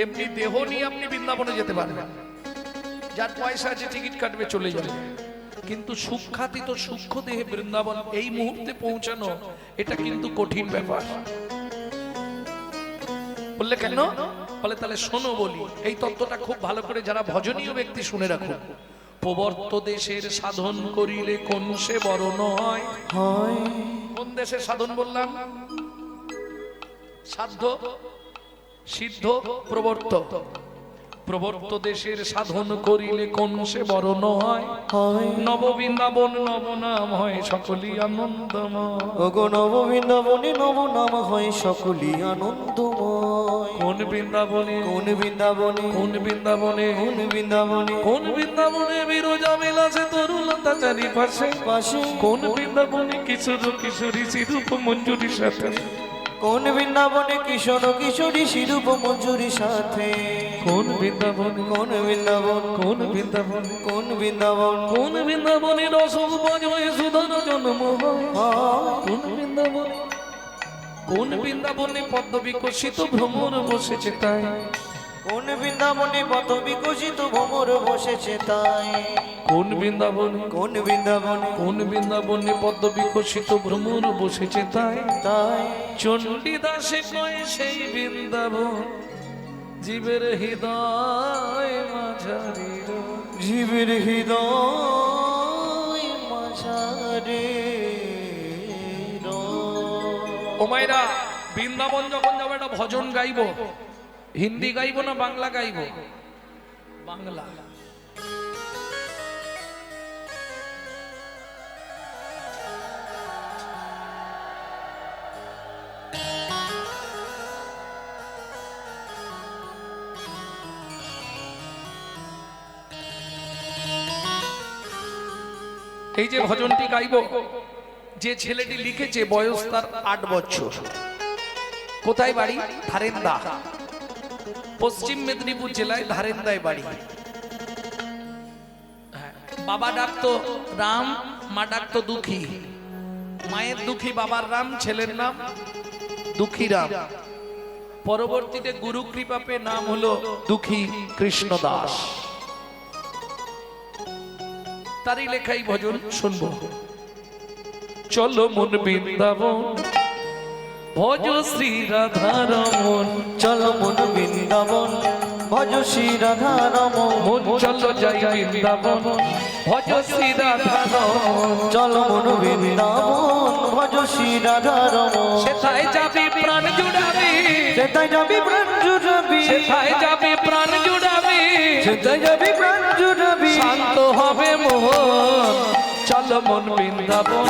এমনি দেহ নিয়ে আপনি বৃন্দাবনে যেতে পারবেন, যার পয়সা আছে টিকিট কাটবে চলে যাবে, কিন্তু সূক্ষ্মাতীত সূক্ষ্ম দেহে বৃন্দাবন এই মুহূর্তে পৌঁছানো এটা কিন্তু কঠিন ব্যাপার। বললে কেন? বলে তাহলে শোনো বলি, এই তত্ত্বটা খুব ভালো করে যারা ভজনীয় ব্যক্তি শুনে রাখুন। প্রবর্ত দেশের সাধন করিলে কোন সে বরণ হয়। কোন দেশের সাধন বললাম? সাধ্য, সিদ্ধ, প্রবর্ত। প্রবর্ত দেশের সাধন করিলে কোন সে বরণ হয়। নব বৃন্দাবন নব নাম হয় সকলই আনন্দময়। ওগো নব বৃন্দাবনে নব নাম হয় সকলই আনন্দময়। কোন বৃন্দাবনে, কোন বৃন্দাবনে, কোন বৃন্দাবনে, কোন বৃন্দাবনে, কোন বৃন্দাবনে বিরজা বিলাসে তরুলতা চারিপাশে। পাশে কোন বৃন্দাবনে কিশোর কিশোরী সিরূপ মঞ্জুরির সাথে। কোন বৃন্দাবনে কিশোর কিশোরী সিরূপ মঞ্জুরির সাথে। কোন বৃন্দাবন, কোন বৃন্দাবন, কোন বৃন্দাবন, কোন বৃন্দাবন, কোন বৃন্দাবনে রসব বজয়ে সুধন জন্ম হয়। কোন বৃন্দাবন, কোন বৃন্দাবনে পদ্ম বিকশিত ভ্রমর বসেছে তাই। কোন বৃন্দাবনে পথ বিকশিত ভ্রমর বসেছে তাই। কোন বৃন্দাবনে, কোন বৃন্দাবনে, কোন বৃন্দাবনে পদ্ম বিকশিত ভ্রমর বসেছে তাই। তাই চণ্ডীদাসে কয় সেই বৃন্দাবন জীবের হৃদয় মাঝারি। জীবের হৃদয় মাঝারে। ও মায়েরা, বৃন্দাবন যখন যাবো একটা ভজন গাইবো, হিন্দি গাইবো না বাংলা গাইবো? বাংলা। এই যে ভজনটি গাইবো, যে ছেলেটি লিখেছে বয়স তার 8 বছর। কোথায় বাড়ি? ধারেন্দা, পশ্চিম মেদিনীপুর জেলায় ধারেন্দায় বাড়ি। বাবা ডাকতো রাম, মা ডাকতো দুঃখী। মায়ের দুঃখী, বাবার রাম, ছেলের নাম দুঃখী রাম। পরবর্তীতে গুরু কৃপা পেয়ে নাম হলো দুঃখী কৃষ্ণ দাস। তারই লেখাই ভজন শুনবো। চলো মন বৃন্দাবন ভজ শ্রী রাধা রমন। চলো মন বৃন্দাবন ভজ শ্রী রাধা রমন। মন চলো যাই বৃন্দাবন ভজ শ্রী রাধা রমন। চলো মন বৃন্দাবন ভজ শ্রী রাধা রমন। সেথায় যাবি প্রাণ জুড়াবি, সেথায় যাবি প্রাণ জুড়াবি, সেথায় যাবি প্রাণ জুড়াবি, সেথায় যাবি প্রাণ জুড়াবি। শান্ত হবে মোহন। চলো মন বৃন্দাবন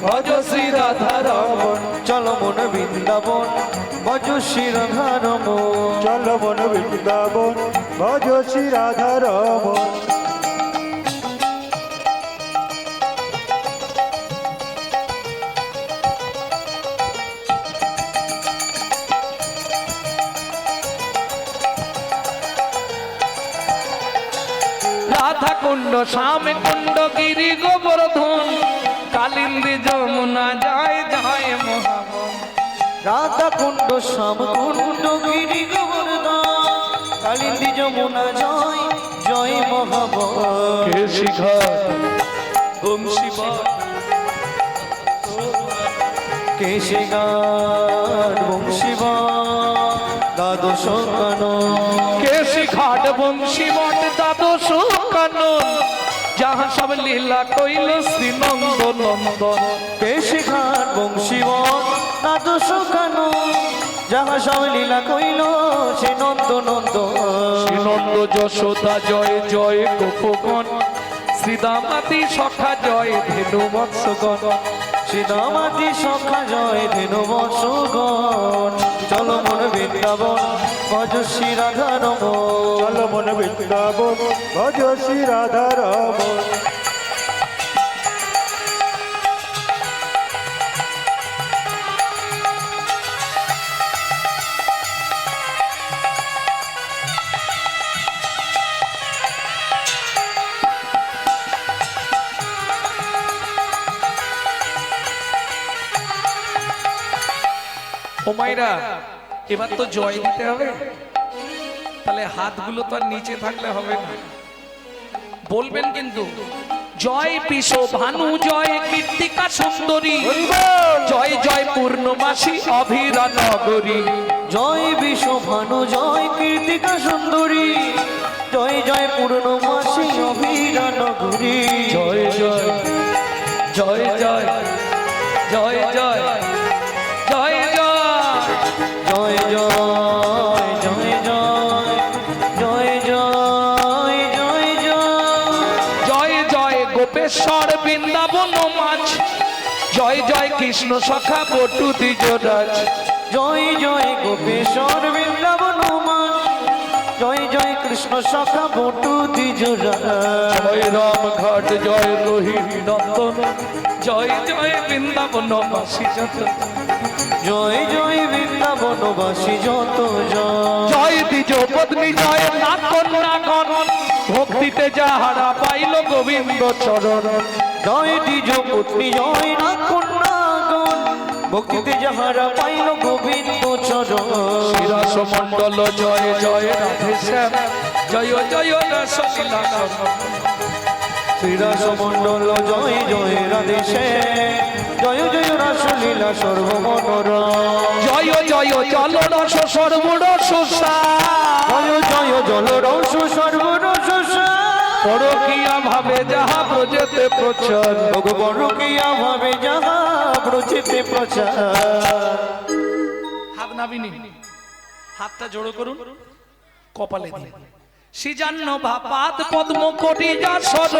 ভজ শ্রী রাধা রমন। চলো মন বৃন্দাবন ভজ শ্রী রাধা রমন। চলো মন বৃন্দাবন ভজ শ্রী রাধা রমন। রাধা কুণ্ড শ্যাম কুণ্ড গিরি গোবর্ধন কালিন্দী যমুনা যায় যায় মহাবন। রাধা কুণ্ড শ্যাম কুণ্ড গিরি গোবর্ধন কালিন্দী যমুনা জয় জয় মহাবন। কেশি ঘাট বংশী কেশে গান বংশীবান দ্বাদশ কানন। কেশি ঘাট বংশী মঠ দ্বাদশ কানন যাহা সব লীলা কইল শ্রী নন্দ নন্দন। কেশে ঘাট বংশীবান সব লীলা কইল সে নন্দ নন্দ শ্রীনন্দ যশোদা জয় জয় গোপগণ শ্রীদামাতি সখা জয় ধেনু বৎসগণ সীতামাতি সখা জয় ধেনু বৎসগণ চলো মন বৃন্দাবন ভজ শ্রী রাধা রমণ চল মন বৃন্দাবন ভজ শ্রী রাধা রমণ ও মাইরা এবার তো জয় দিতে হবে, তাহলে হাতগুলো তো আর নিচে থাকলে হবে না, বলবেন কিন্তু জয় পিসো ভানু জয় কীর্তিকা সুন্দরী জয় জয় পূর্ণমাসী অভিরা নগরী জয় বিশ্বভানু জয় কীর্তিকা সুন্দরী জয় জয় পূর্ণমাসী অভিরা নগরী জয় জয় জয় জয় জয় জয় জয় জয় জয় জয় জয় জয় জয় জয় জয় জয় জয় জয় গোপেশ্বর বৃন্দাবন মাছ জয় জয় কৃষ্ণ সখা বটু দ্বিজরাজ জয় জয় গোপেশ্বর বৃন্দাবন মান জয় জয় কৃষ্ণ সখা বটু দ্বিজরা জয় রাম ঘাট জয় রোহিণী নন্দন জয় জয় বৃন্দাবন বাসী যত জয় জয় বৃন্দাবনবাসী যত জয় জয় দ্বিজ পত্নী জয় নাগন ভক্তিতে যাহারা পাইল গোবিন্দ চরণ জয় দ্বিজ পত্নী জয় না কন্যাগণ ভক্তিতে যাহারা পাইল গোবিন্দ চরণ শিরাস মণ্ডল জয় জয় রাধে শ্যাম জয় জয় রসলীলা শ্রীরাস মণ্ডল জয় জয় রাধেশে জয় জয় রাসলীলা সর্বমনোরম জয় জয় জল রস সর্বরস জয় জয় জল রস সর্বরস পরকিয়া ভাবে যাহা প্রজেতে প্রচার ভগবরকিয়া ভাবে যাহা প্রচিতে প্রচার হাত নাবিনি হাতটা জোড়ো করুন কপালে দিন সিজান্ন ভাপাত পদ্ম কোটি যা সর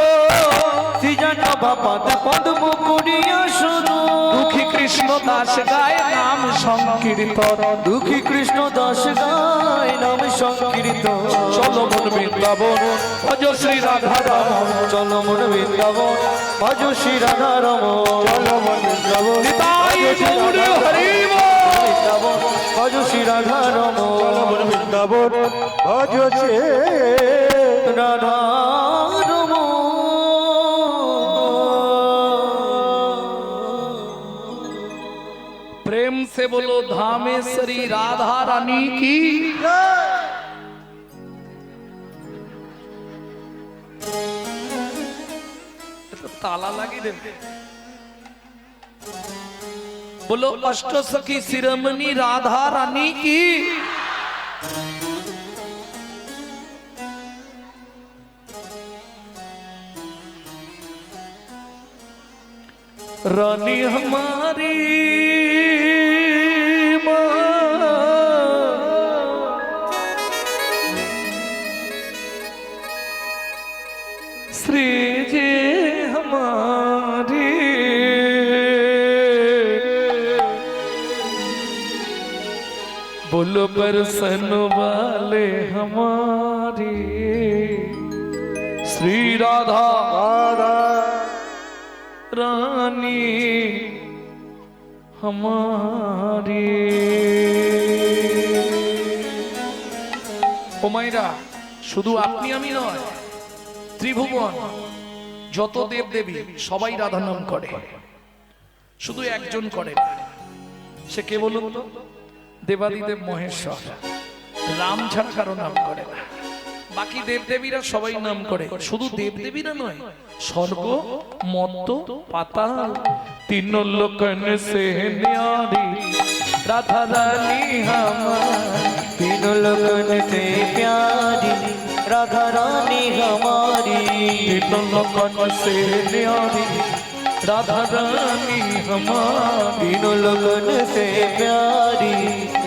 সৃজন বাপাত পদ্ম করিয়া শুনো দুঃখী কৃষ্ণ দাস গায় নাম সংকীর্তন দুঃখী কৃষ্ণ দাস গায় নাম সংকীর্তন চলো মন বৃন্দাবন ভজ শ্রী রাধা রাম চলো মন বৃন্দাবন ভজ শ্রী রাধা রমণ চল মন বৃন্দাবন নিতাই গৌর হরি বল। বৃন্দাবন ভজ শ্রী রাধা রমণ চল মন বৃন্দাবন ভজ শ্রী রাধা प्रेम से बोलो धामेश्वरी राधा रानी की तो ताला लगी दे बोलो अष्ट सखी शिरोमणि राधा रानी की रानी हमारी श्री जी हमारी बोलो बरसन वाले हमारी श्री राधा রাধা रानी हमारी ও মাইরা শুধু আপনি আমি নয় ত্রিভুবন যত দেব দেবী সবাই রাধা নাম করে, শুধু একজন করে না। সে কে বলুন তো? দেবাদিদেব মহেশ্বর। রাম ছাড়া কারো নাম করে না। বাকি দেবদেবীরা সবাই নাম করে, শুধু দেবদেবীরা নয়, স্বর্গ মর্ত পাতাল তিন লোকন সে ন্যারি রাধা রানী আমার तीन लगन से प्यारी राधा रानी हमारी तीन लोकन से न्यारी राधा रानी हमारी, तीनों लगन से प्यारी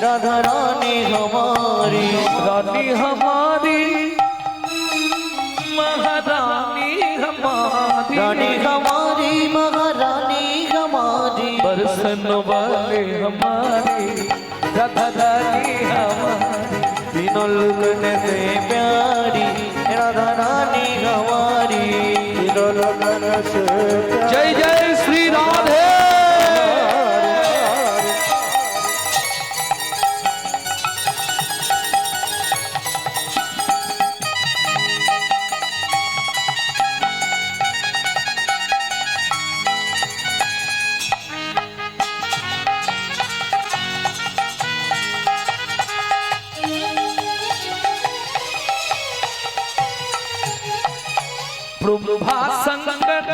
राधा रानी हमारी, रानी हमारी महारानी हमारी, रानी हमारी महारानी हमारी, बरसन वाले हमारी राधा रानी हमारी, तीनों लगन से प्यारी राधा रानी हमारी, तीनों लगन से जय जय श्री राधे। ब्रह्मा शंकर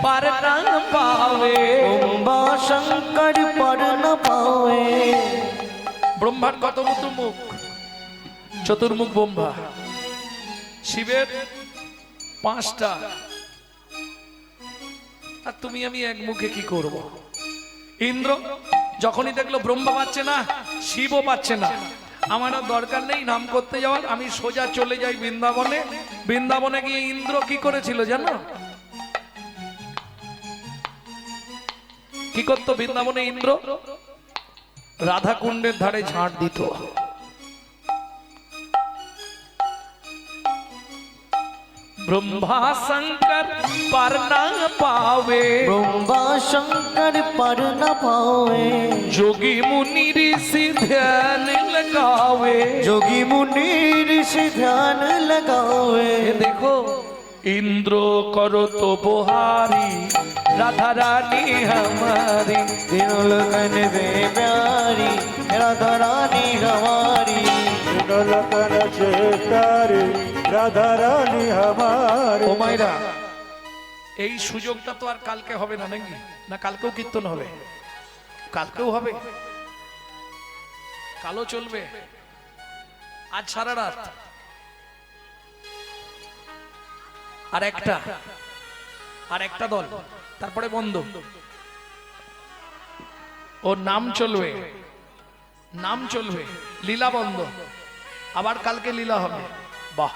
पर न पावे, ब्रह्मा शंकर पर न पावे, ব্রহ্মার কত মতো মুখ? চতুর্মুখ ব্রহ্মা। শিবের 5টা, আর তুমি আমি এক মুখে কি করব? ইন্দ্র যখনই দেখলো ব্রহ্মা পাচ্ছে না, শিবও পাচ্ছে না, আমার আর দরকার নেই নাম করতে যাওয়ার, আমি সোজা চলে যাই বৃন্দাবনে। বৃন্দাবনে গিয়ে ইন্দ্র কি করেছিল জানো? কি করতো বৃন্দাবনে ইন্দ্র? রাধা কুণ্ডের ধারে ঝাড় দিত। ब्रह्मा शंकर पर न पावे, ब्रह्मा शंकर पर न पावे, जोगी मुनि ऋषि ध्यान लगावे, जोगी मुनि ऋषि ध्यान लगावे, ये देखो इंद्र करो तो बुहारी राधा रानी हमारी, तीनों लगन से प्यारी राधा रानी हमारी, तीनों लगन से प्यारी राधा रानी हमारी। ও মাইরা, এই সুযোগটা তো আর কালকে হবে না নাকি? না কালকেও কীর্তন হবে? কালকেও হবে, কালো চলবে, আজ সারা রাত। আর একটা দল, তারপরে বন্ধ। ওর নাম চলবে, নাম চলবে, লীলা বন্ধ, আবার কালকে লীলা হবে। বাহ,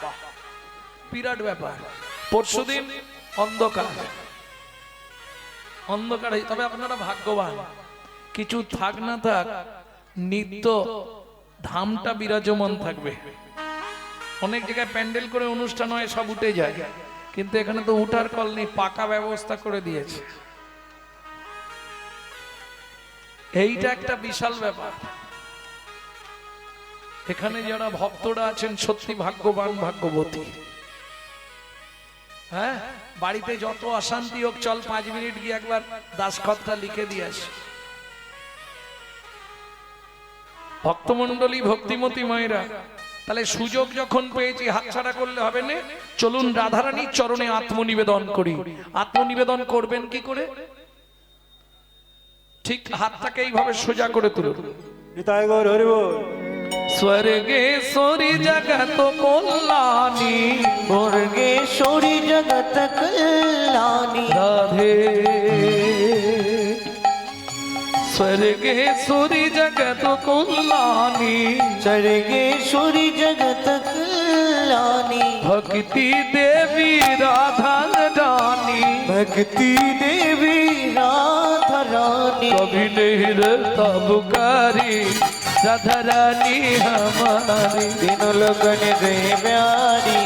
বিরাট ব্যাপার। পরশুদিন অন্ধকার, অন্ধকার। তবে আপনারা ভাগ্যবান, কিছু থাক না থাক নিত্য ধামটা বিরাজমান থাকবে। অনেক জায়গায় প্যান্ডেল করে অনুষ্ঠান হয়, সব উঠে যায়, কিন্তু এখানে তো উঠার কল নেই, পাকা ব্যবস্থা করে দিয়েছে। এইটা একটা বিশাল ব্যাপার। এখানে যারা ভক্তরা আছেন সত্যি ভাগ্যবান, ভাগ্যবতী। হ্যাঁ, বাড়িতে যত অশান্তি হোক, চল 5 মিনিট গিয়ে একবার দাসখতটা লিখে দিয়ে আসি। ভক্তমন্ডলী, ভক্তিমতী মায়েরা, তাহলে সুযোগ যখন পেয়েছি হাতছাড়া করলে হবে না। চলুন রাধারানীর চরণে আত্মনিবেদন করি। আত্মনিবেদন করবেন কি করে? ঠিক হাতটাকে এইভাবে সোজা করে তুলুন। নিতাই গৌর হরি বল। स्वर्गेश्वरी जगत कल्याणी, स्वर्गेश्वरी जगत कल्याणी, राधे स्वर्गेश्वरी जगत कल्याणी, स्वर्गेश्वरी जगत कल्याणी, भक्ति देवी राधा रानी, भक्ति देवी राधा रानी, कभी नहीं रहता बुकारी राधा रानी हमारी, तीनों लगन से प्यारी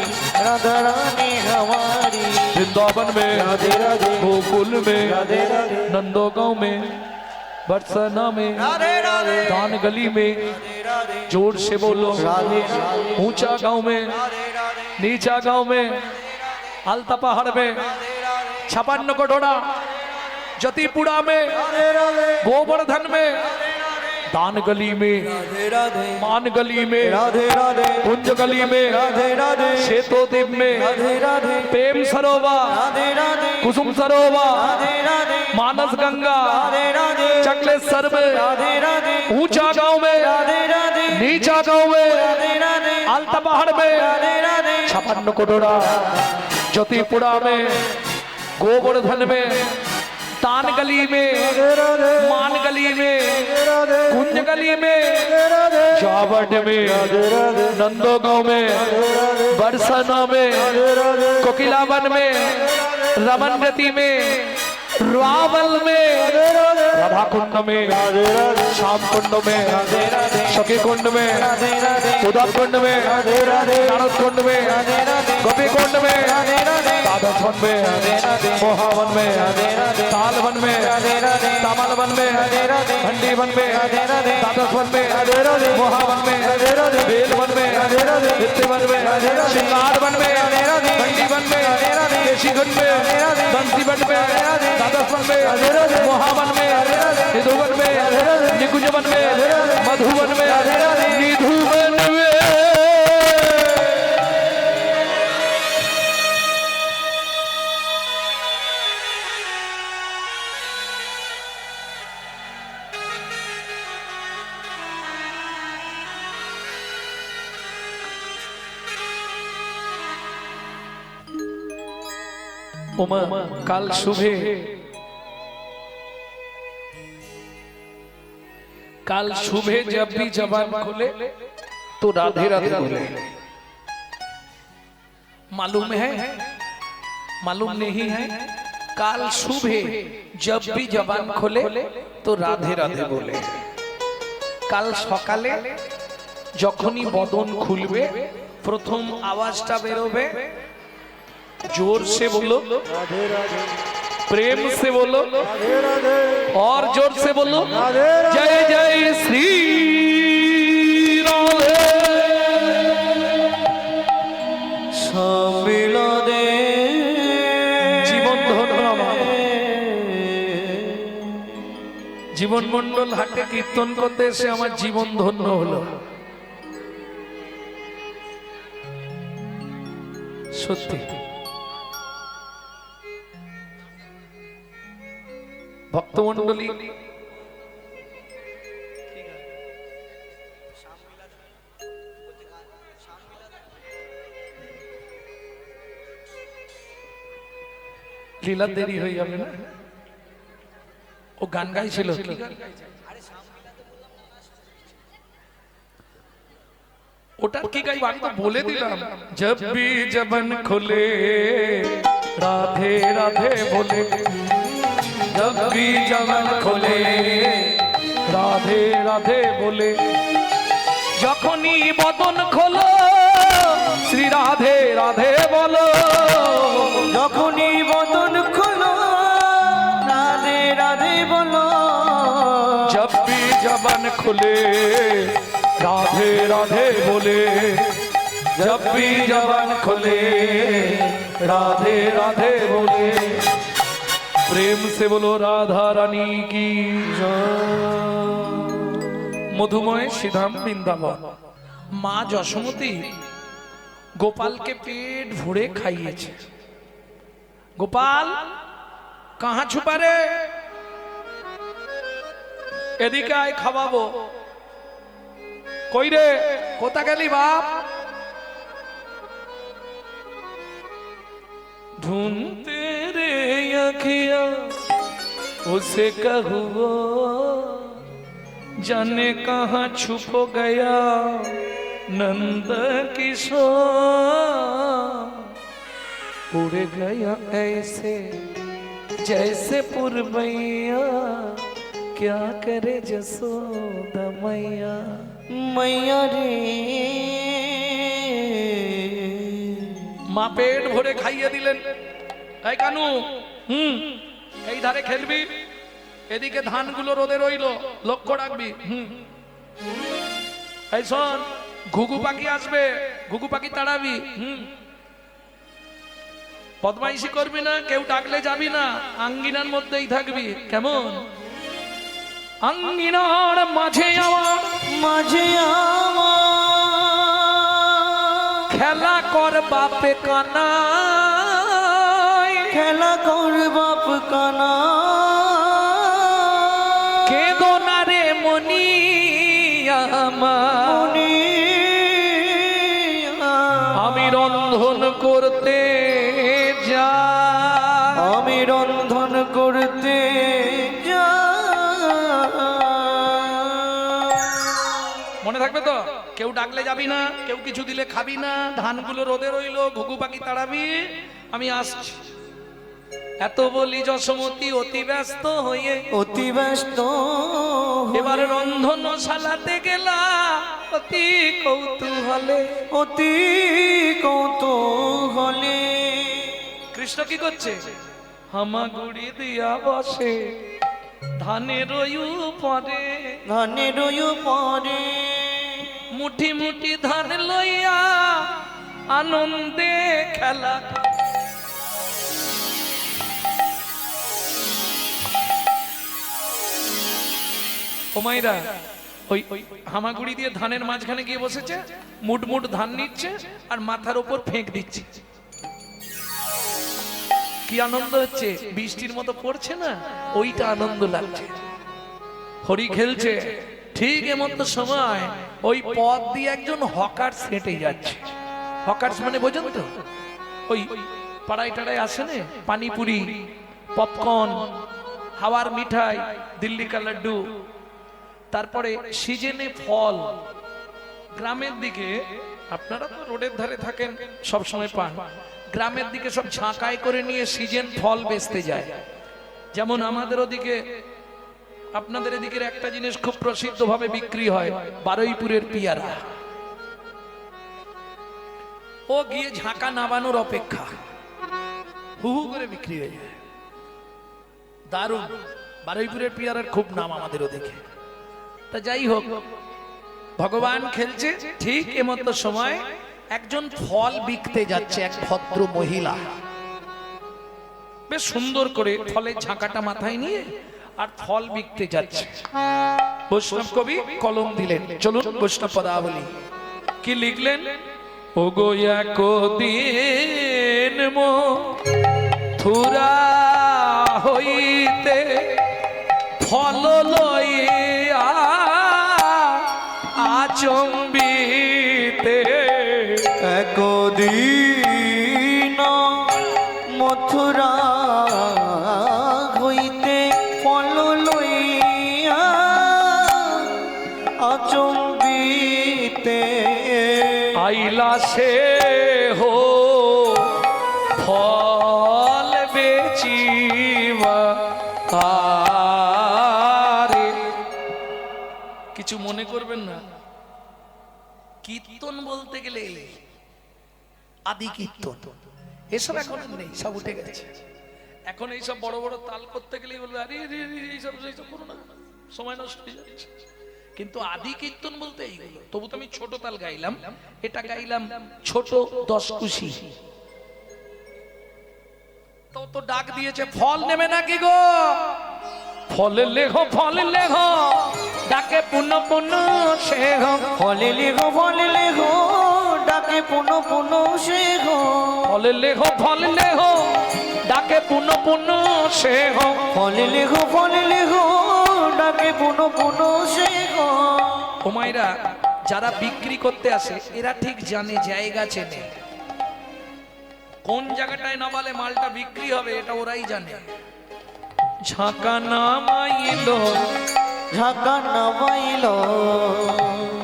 राधा रानी हमारी, वृंदावन में, राधे राधे, गोकुल में, राधे राधे, नंदो गांव में, बरसाना में, राधे राधे, दान गली में, राधे जोर से बोलो, राधे, ऊंचा गांव में, नीचा गांव में, अलता पहाड़ में, 56 कटोरा, जतीपुरा में, गोवर्धन में, दान गली में, मान गली में, राधे राधे, कुंज गली में, राधे राधे, शेतोदीप में, राधे राधे, प्रेम सरोवर, राधे राधे, कुसुम सरोवर, राधे राधे, मानस गंगा, राधे राधे, चकलेश्वर में, राधे राधे, ऊंचा गांव में, राधे राधे, नीचा गांव में, राधे राधे, अलता पहाड़ में, राधे राधे, 56 कटोरा, ज्योतिपुरा में, गोवर्धन में, तान गली में, राधे राधे मान गली में, राधे कुंज गली में, राधे चावट में, राधे राधे नंदो गांव में, बरसाना में, राधे कोकिलावन में, रमन रति में, रावल में, राधा कुंड में, श्याम कुंड में, सखी कुंड में, उदक कुंड में, नारद कुंड में, गोपी कुंड में, राधा कुंड में, मोहावन में, तालवन में, तामल वन में, भंडी वन में, द्वादश वन में, मोहावन में, बेल वन में, नित्य वन में, श्रृंगार वन में, भंडी वन में, केशी कुंड में, बंसी वन में, द्वादश वन में, मोहावन में, निधुवन में, निकुंज वन में, मधुवन में, निधुवन में। उमा काल सुबह जब भी जबान खोले तो राधे राधे बोले। मालूम है, मालूम नहीं है? काल सुबह जब भी जबान खोले तो राधे राधे बोले। काल सकाले যখনই বদন খুলবে প্রথম আওয়াজটা বেরোবে, जोर से बोलो, प्रेम से बोलो, और जोर से बोलो, जय जय श्री राधे। সম্মিলনে জীবন ধন্য আমার। জীবন মন্ডল হাটে কীর্তন করতে এসে আমার জীবন ধন্য হলো। সত্যি ভক্তমন্ডলী, লীলা দেরি হয়ে যাবে না? ও গান গাইছিল, ওটা কি গাইব আমি তো বলে দিলাম। जब भी जबन खुले राधे राधे बोले, जब भी जबन खोले राधे राधे बोले, যখনই বদন খোলো শ্রী রাধে রাধে বলো, যখনই বদন খোলো রাধে রাধে বলো। जब भी जबन खुले राधे राधे बोले, जब भी जबन खुले राधे राधे बोले। प्रेम से बोलो राधा रानी की मधुमय श्रीधाम वृंदावन। মা যশোমতী গোপালকে পেট ভরে খাইয়েছে। গোপাল কাহা ছুপা রে, এদিকে আয় খাওয়াবো। কই রে, কোথা গেলি বাপ? ढूंढते रे अखियां उसे कहूँ, जाने कहाँ छुप गया नंद किशोर। उड़ गया ऐसे जैसे पुरवैया, क्या करे जसोदा मैया। मैया रे মা পেট ভরে খাইয়ে দিলেন। এই কানু, এই ধারে খেলবি, এদিকে ধানগুলো রোদে রইল, লক্ষ্য রাখবি। এই শোন, ঘুঘু পাখি আসবে, ঘুঘু পাখি তাড়াবি। বদমাইশি করবি না, কেউ ডাকলে যাবি না, আঙ্গিনার মধ্যেই থাকবি। কেমন? আঙ্গিনার মাঝে আমার, মাঝে আমার খেলা কর বাপে কানা, খেলা কর বাপ কানা। কেঁদো না রে মনি আমার, আমি রন্ধন করতে যাই, আমি রন্ধন করতে থাকবে তো? কেউ ডাকলে যাবি না, কেউ কিছু দিলে খাবি না, ধানগুলো রোদে রইলো, ঘুঘু পাখি তাড়াবি, আমি আসছি। এত বলি যশোমতি অতি ব্যস্ত হয়ে অতি ব্যস্ত এবার রন্ধনশালাতে গেলা অতি কৌতূহলে। অতি কৌতূহলে কৃষ্ণ কি করছে? হামাগুড়ি দিয়া বসে ধানের পরে, ধানের পরে মুঠি মুঠি ধান লইয়া আনন্দে খেলা। ও মাইরা, ওই হামাগুড়ি দিয়ে ধানের মাঝখানে গিয়ে বসেছে, মুঠ মুঠ ধান নিচ্ছে আর মাথার উপর ফেঁক দিচ্ছে। কি আনন্দ হচ্ছে, বৃষ্টির মতো পড়ছে না, ওইটা আনন্দ লাগছে। হরি খেলছে। ঠিক এমন সময় ওই পথ দিয়ে একজন হকার হেঁটে যাচ্ছে। হকার্স মানে বোঝেন তো? ওই পাড়ায় টাড়ায় আসে না, পানিপুরি, পপকর্ন, হাওয়ার মিঠাই, দিল্লি কা লাড্ডু, তারপরে সিজনে ফল। গ্রামের দিকে, আপনারা তো রোডের ধারে থাকেন, সব সময় পান। গ্রামের দিকে সব ঝাঁকায় করে নিয়ে সিজন ফল বেচতে যায়। যেমন আমাদের ওদিকে, আপনাদের এদিকের একটা জিনিস খুব প্রসিদ্ধ ভাবে বিক্রি হয়, বারুইপুরের পিয়ারা। ও গিয়ে ঝাঁকা নামানোর অপেক্ষা, হু হু করে বিক্রি হয়ে যায়। দারুণ, বারুইপুরের পিয়ারার খুব নাম আমাদের ওদিকে। তা যাই হোক, ভগবান খেলছে। ঠিক এমত সময় একজন ফল বিকতে যাচ্ছে, এক ভদ্র মহিলা বেশ সুন্দর করে ফলের ঝাঁকাটা মাথায় নিয়ে আর ফল বিকতে যাচ্ছে। বৈষ্ণব কবি কলম দিলেন, চলুন বৈষ্ণব পদাবলী। কি লিখলেন? ও গো একদিন মথুরা হইতে ফল লইয়া আচম্বিতে। একদিন মথুরা হইতে ফল লইয়া আচম্বিতে আইলা সে হো ফল বেচিবা। আরে কিছু মনে করবেন না, কীর্তন বলতে গেলে আদি কীর্তন এসব এখন নেই, সব উঠে গেছে। এখন এইসব বড় বড় তাল করতে গেলেই বলবে আরে এইসব করো না, সময় নষ্ট হয়ে যাচ্ছে। কিন্তু আদি কীর্তন বলতে এইগুলো। তবু তো আমি ছোট তাল গাইলাম, এটা গাইলাম ছোট দশকুশি। তো ডাক দিয়েছে, ফল নেবে নাকি গো? ফলে লেখো, ফলে লেখো, ডাকে পুনঃ পুনঃ সে গো। ফলে লেখো, ফলে লেখো, ডাকে পুনঃ পুনঃ সে গো। ফলে লেখো, ফলে লেখো, ডাকে পুনঃ পুনঃ সে গো। ফলে লেখো, ফলে লেখো, ডাকে পুনঃ পুনঃ সে গো। ও মাইরা, যারা বিক্রি করতে আসে এরা ঠিক জানে, জায়গা চেনে, কোন জায়গাটায় নামালে মালটা বিক্রি হবে এটা ওরাই জানে। ঝাঁকা নামাইলো, ঝাঁকা নামাইলো,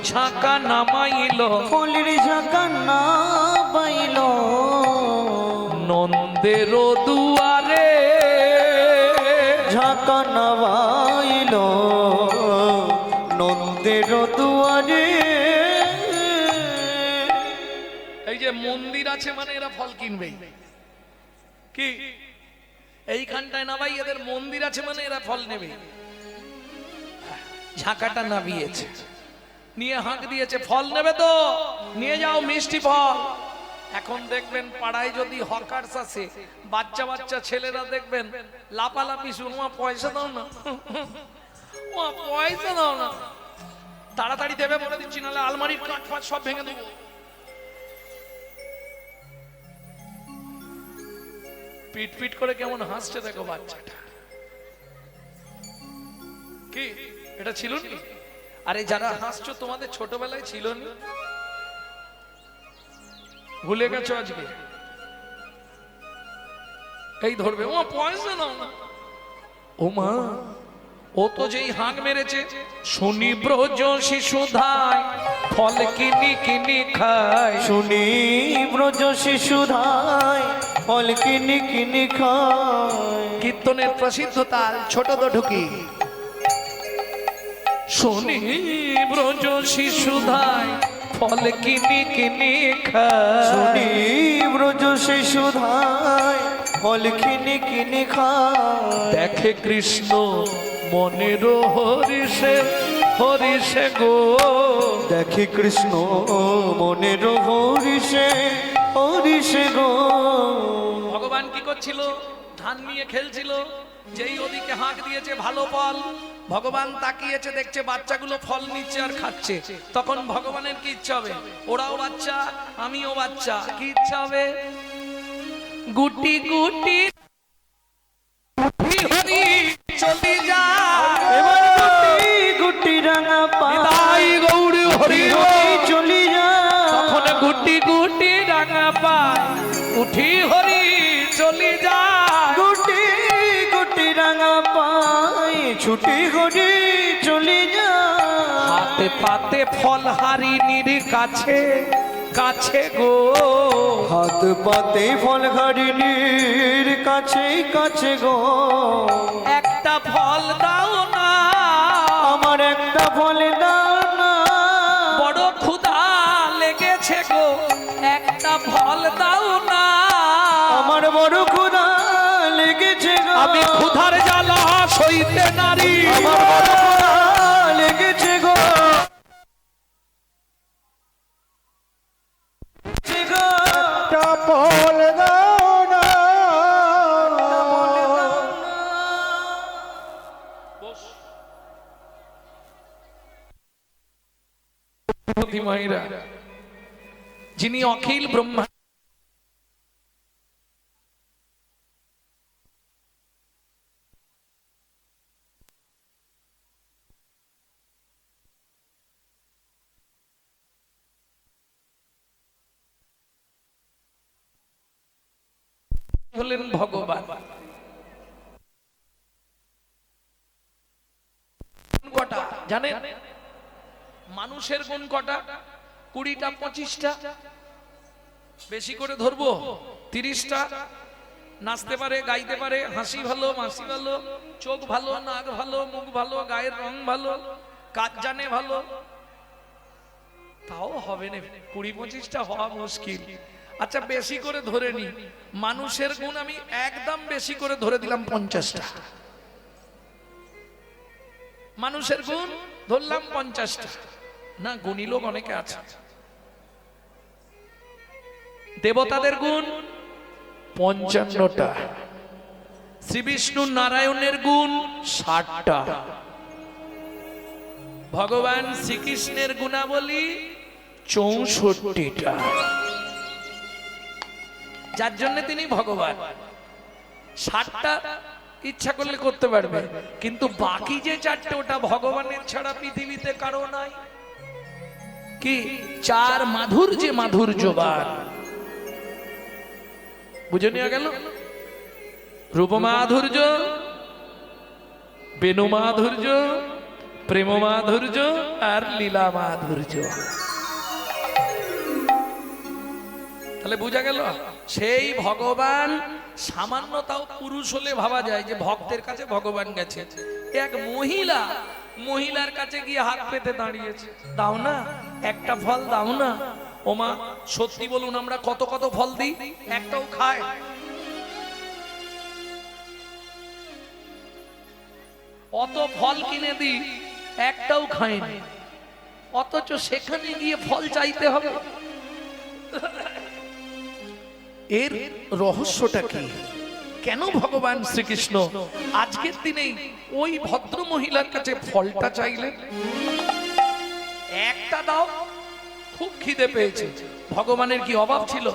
ঝাঁকা নামাইলো, ফলের ঝাঁকা নামাইলো, নন্দের দুয়ারে। ঝাঁকা নামাইলো, নন্দের দুয়ারে। এই যে মন্দির আছে মানে এরা ফল কিনবেই। কি এইখানটায় নামাই, এদের মন্দির আছে মানে এরা ফল নেবে। ঝাঁকাটা নামিয়েছে, নিয়ে হাঁক দিয়েছে, ফল নেবে তো নিয়ে যাও, মিষ্টি ফল। এখন দেখবেন পাড়ায় যদি হকার্স আছে, বাচ্চা বাচ্চা ছেলেরা দেখবেন লাপালাপি শুরু, পয়সা দাও না, পয়সা দাও না, তাড়াতাড়ি দেবে বলে দিচ্ছি, নাহলে আলমারির কাঠ ফাট সব ভেঙে দেবো। পিট পিট করে কেমন হাসছে দেখো বাচ্চাটা। কি এটা ছিল না? আরে যারা হাসছো তোমাদের ছোটবেলায় ছিল না? ভুলে গেছো আজকে? এই ধরবে, ও পয়সা নাও না, ও মা ও তো যেই হাঁক মেরেছে, শুনি ব্রজ শিশুধায় ফল কিনি কিনি খায়। শুনি ব্রজ শিশুধায় ফল কিনি কিনি খায়। কীর্তনের প্রসিদ্ধ তাল ছোট তো ঢুকি। শুনি ব্রজ শিশুধায় ফল কিনি কিনি খায়। শুনি ব্রজ শিশুধায় ফল কিনি কিনি খায়। দেখে কৃষ্ণ মনের হরিষে হরিষে গো। দেখি কৃষ্ণ মনের হরিষে হরিষে গো। ভগবান কি করছিল? ধান নিয়ে খেলছিল। যেই ওদিকে হাঁক দিয়েছে ভালো ফল, ভগবান তাকিয়েছে, দেখছে বাচ্চাগুলো ফল নিচ্ছে আর খাচ্ছে। তখন ভগবানের কি ইচ্ছা হবে? ওরাও বাচ্চা, আমিও বাচ্চা, কি ইচ্ছা হবে? গুটি গুটি হরি চলি যা। এবার গুটি গুটি রাঙা নিতাই গৌর হরি হরি চলি যা। তখন গুটি গুটি রাঙা পায় উঠি হরি চলি যায়। গুটি গুটি রাঙা পাই ছুটি হরি চলি যা। হাতে পাতে ফল হারিনীর কাছে কাছে গো। হাত পাতে ফল হারিনীর কাছে কাছে গো। একটা ফল দাও না, আমার একটা ফল দাও না। বড় ক্ষুধা লেগেছে গো, একটা ফল দাও না। আমার বড় ক্ষুধা লেগেছে গো। আমি ক্ষুধার জ্বালা সইতে নারী। আমার বড় ক্ষুধা লেগেছে গো। একটা ফল দাও না। মায়েরা, যিনি অখিল ব্রহ্মা হলেন ভগবান। কটা জানেন? মানুষের গুণ কটা? 20টা 25টা। বেশি করে ধরবো 30টা। নাচতে পারে, গাইতে পারে, হাসি ভালো, মাসি ভালো, চোখ ভালো, নাক ভালো, মুখ ভালো, গায়ের রং ভালো, কাজ জানে ভালো। তাও হবে না, 20-25টা হওয়া মুশকিল। আচ্ছা বেশি করে ধরে নি, মানুষের গুণ আমি একদম বেশি করে ধরে দিলাম 50টা। মানুষের গুণ ধরলাম 50টা। না, গুণী লোক অনেকে আছে। দেবতাদের গুণ 55টা। শ্রী বিষ্ণু নারায়ণের গুণ 60টা। ভগবান শ্রীকৃষ্ণের গুণাবলী 64টা। যার জন্য তিনি ভগবান। 60টা ইচ্ছা করলে করতে পারবে, কিন্তু বাকি যে 4টে ওটা ভগবানের ছাড়া পৃথিবীতে কারো নাই। কি? 4 মাধুর্যে মাধুর্যবান। বুঝে নেওয়া গেল? রূপ মাধুর্য, বেণু মাধুর্য, প্রেম মাধুর্য আর লীলা মাধুর্য। তাহলে বুঝা গেল সেই ভগবান সামান্যতাও পুরুষ হলে ভাবা যায় যে ভক্তের কাছে ভগবান গেছে। এক মহিলার কাছে গিয়ে হাত পেতে দাঁড়িয়েছে, দাও না একটা ফল দাও না। ওমা সত্যি বলুন, আমরা কত কত ফল দিই, একটাও খায়? অত ফল কিনে দিই, একটাও খায়নি। অথচ সেখানে গিয়ে ফল চাইতে হবে। এর রহস্যটা কি? কেন ভগবান শ্রীকৃষ্ণ আজকের দিনেই ওই ভদ্র মহিলার কাছে ফলটা চাইলেন? একটা দাও, খুব খিদে পেয়েছে। ভগবানের কি অভাব ছিল?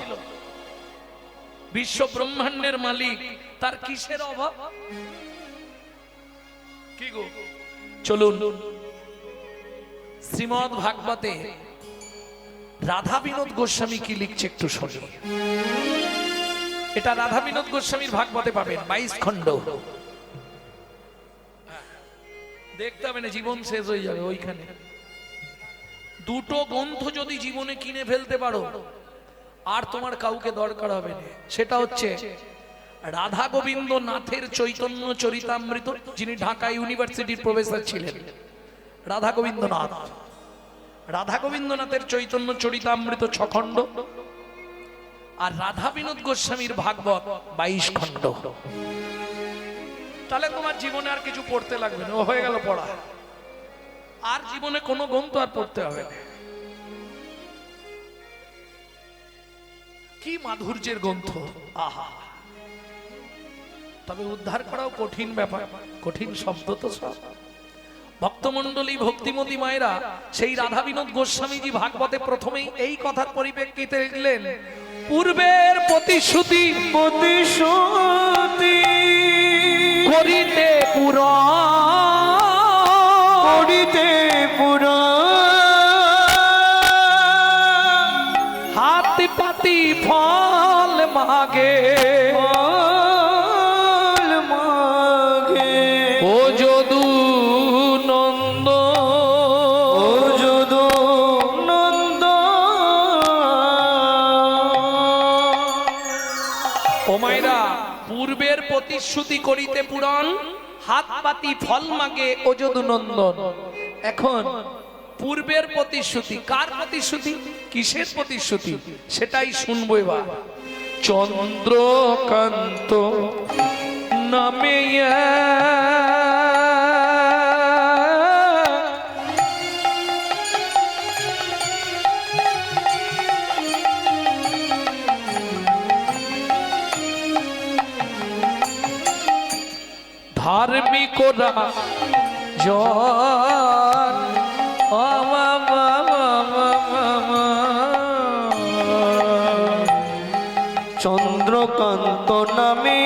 বিশ্ব ব্রহ্মাণ্ডের মালিক, তার কিসের অভাব? কি গো, চলুন শ্রীমদ্ ভাগবতে রাধা বিনোদ গোস্বামী কি লিখছে একটু শুনি। এটা রাধা বিনোদ গোস্বামীর ভাগবতে পাবেন, 22 খণ্ড। দেখতে হবে না, জীবন শেষ হয়ে যাবে ওইখানে। দুটো গ্রন্থ যদি জীবনে কিনে ফেলতে পারো আর তোমার কাউকে দরকার হবে না। সেটা হচ্ছে রাধা গোবিন্দ নাথের চৈতন্য চরিতামৃত, যিনি ঢাকা ইউনিভার্সিটির প্রফেসর ছিলেন, রাধা গোবিন্দ নাথ। রাধা গোবিন্দ নাথের চৈতন্য চরিতামৃত 6 খণ্ড, আর রাধা বিনোদ গোস্বামীর ভাগবত 22 খণ্ড। তাহলে তোমার জীবনে আর কিছু পড়তে লাগবে না, ও হয়ে গেল পড়া। আর জীবনে কোনো গ্রন্থ আর পড়তে হবে না। কি মাধুর্যের গ্রন্থ, আহা! তবে উদ্ধার করাও কঠিন ব্যাপার, কঠিন শব্দ তো সব। ভক্তমণ্ডলী ভক্তিমতী মায়েরা সেই রাধা বিনোদ গোস্বামীজি ভাগবতে প্রথমেই এই কথার পরিপ্রেক্ষিতে লিখলেন, পূর্বের প্রতিশ্রুতি প্রতিশ্রুতি করিতে করিতে হাত পাতি ফল মাগে মাগে ও যদু নন্দ, ও যদু নন্দ। ও মায়েরা, পূর্বের প্রতিশ্রুতি করিতে পুরাণ, হাত পাতি ফল মাগে ও যদু নন্দন। এখন পূর্বের প্রতিশ্রুতি, কার প্রতিশ্রুতি, কিসের প্রতিশ্রুতি, সেটাই শুনবো এবার। চন্দ্রকান্ত নামে ধার্মিকরা জন চন্দ্রকান্ত নামে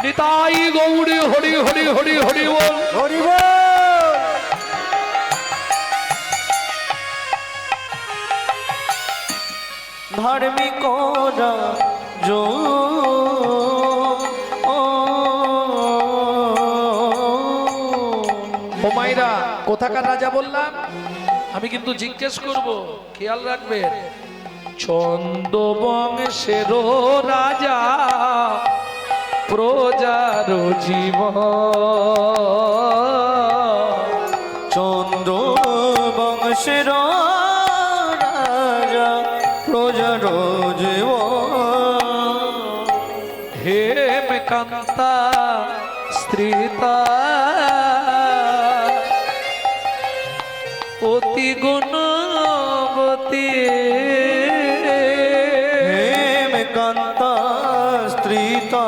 নিতাই গৌরী হরি হরি হরি হরি বল, হরি বল। ধার্মিকরা ও মাইরা, কোথাকার রাজা বললাম? আমি কিন্তু জিজ্ঞেস করব, খেয়াল রাখবেন। ছন্দবংশের রাজা, প্রজার জীবন। চন্দ্র বংশের রাজা প্রজার জীবন। হেমকান্তা স্ত্রীতা অতি গুণবতী, হেমকান্তা স্ত্রীতা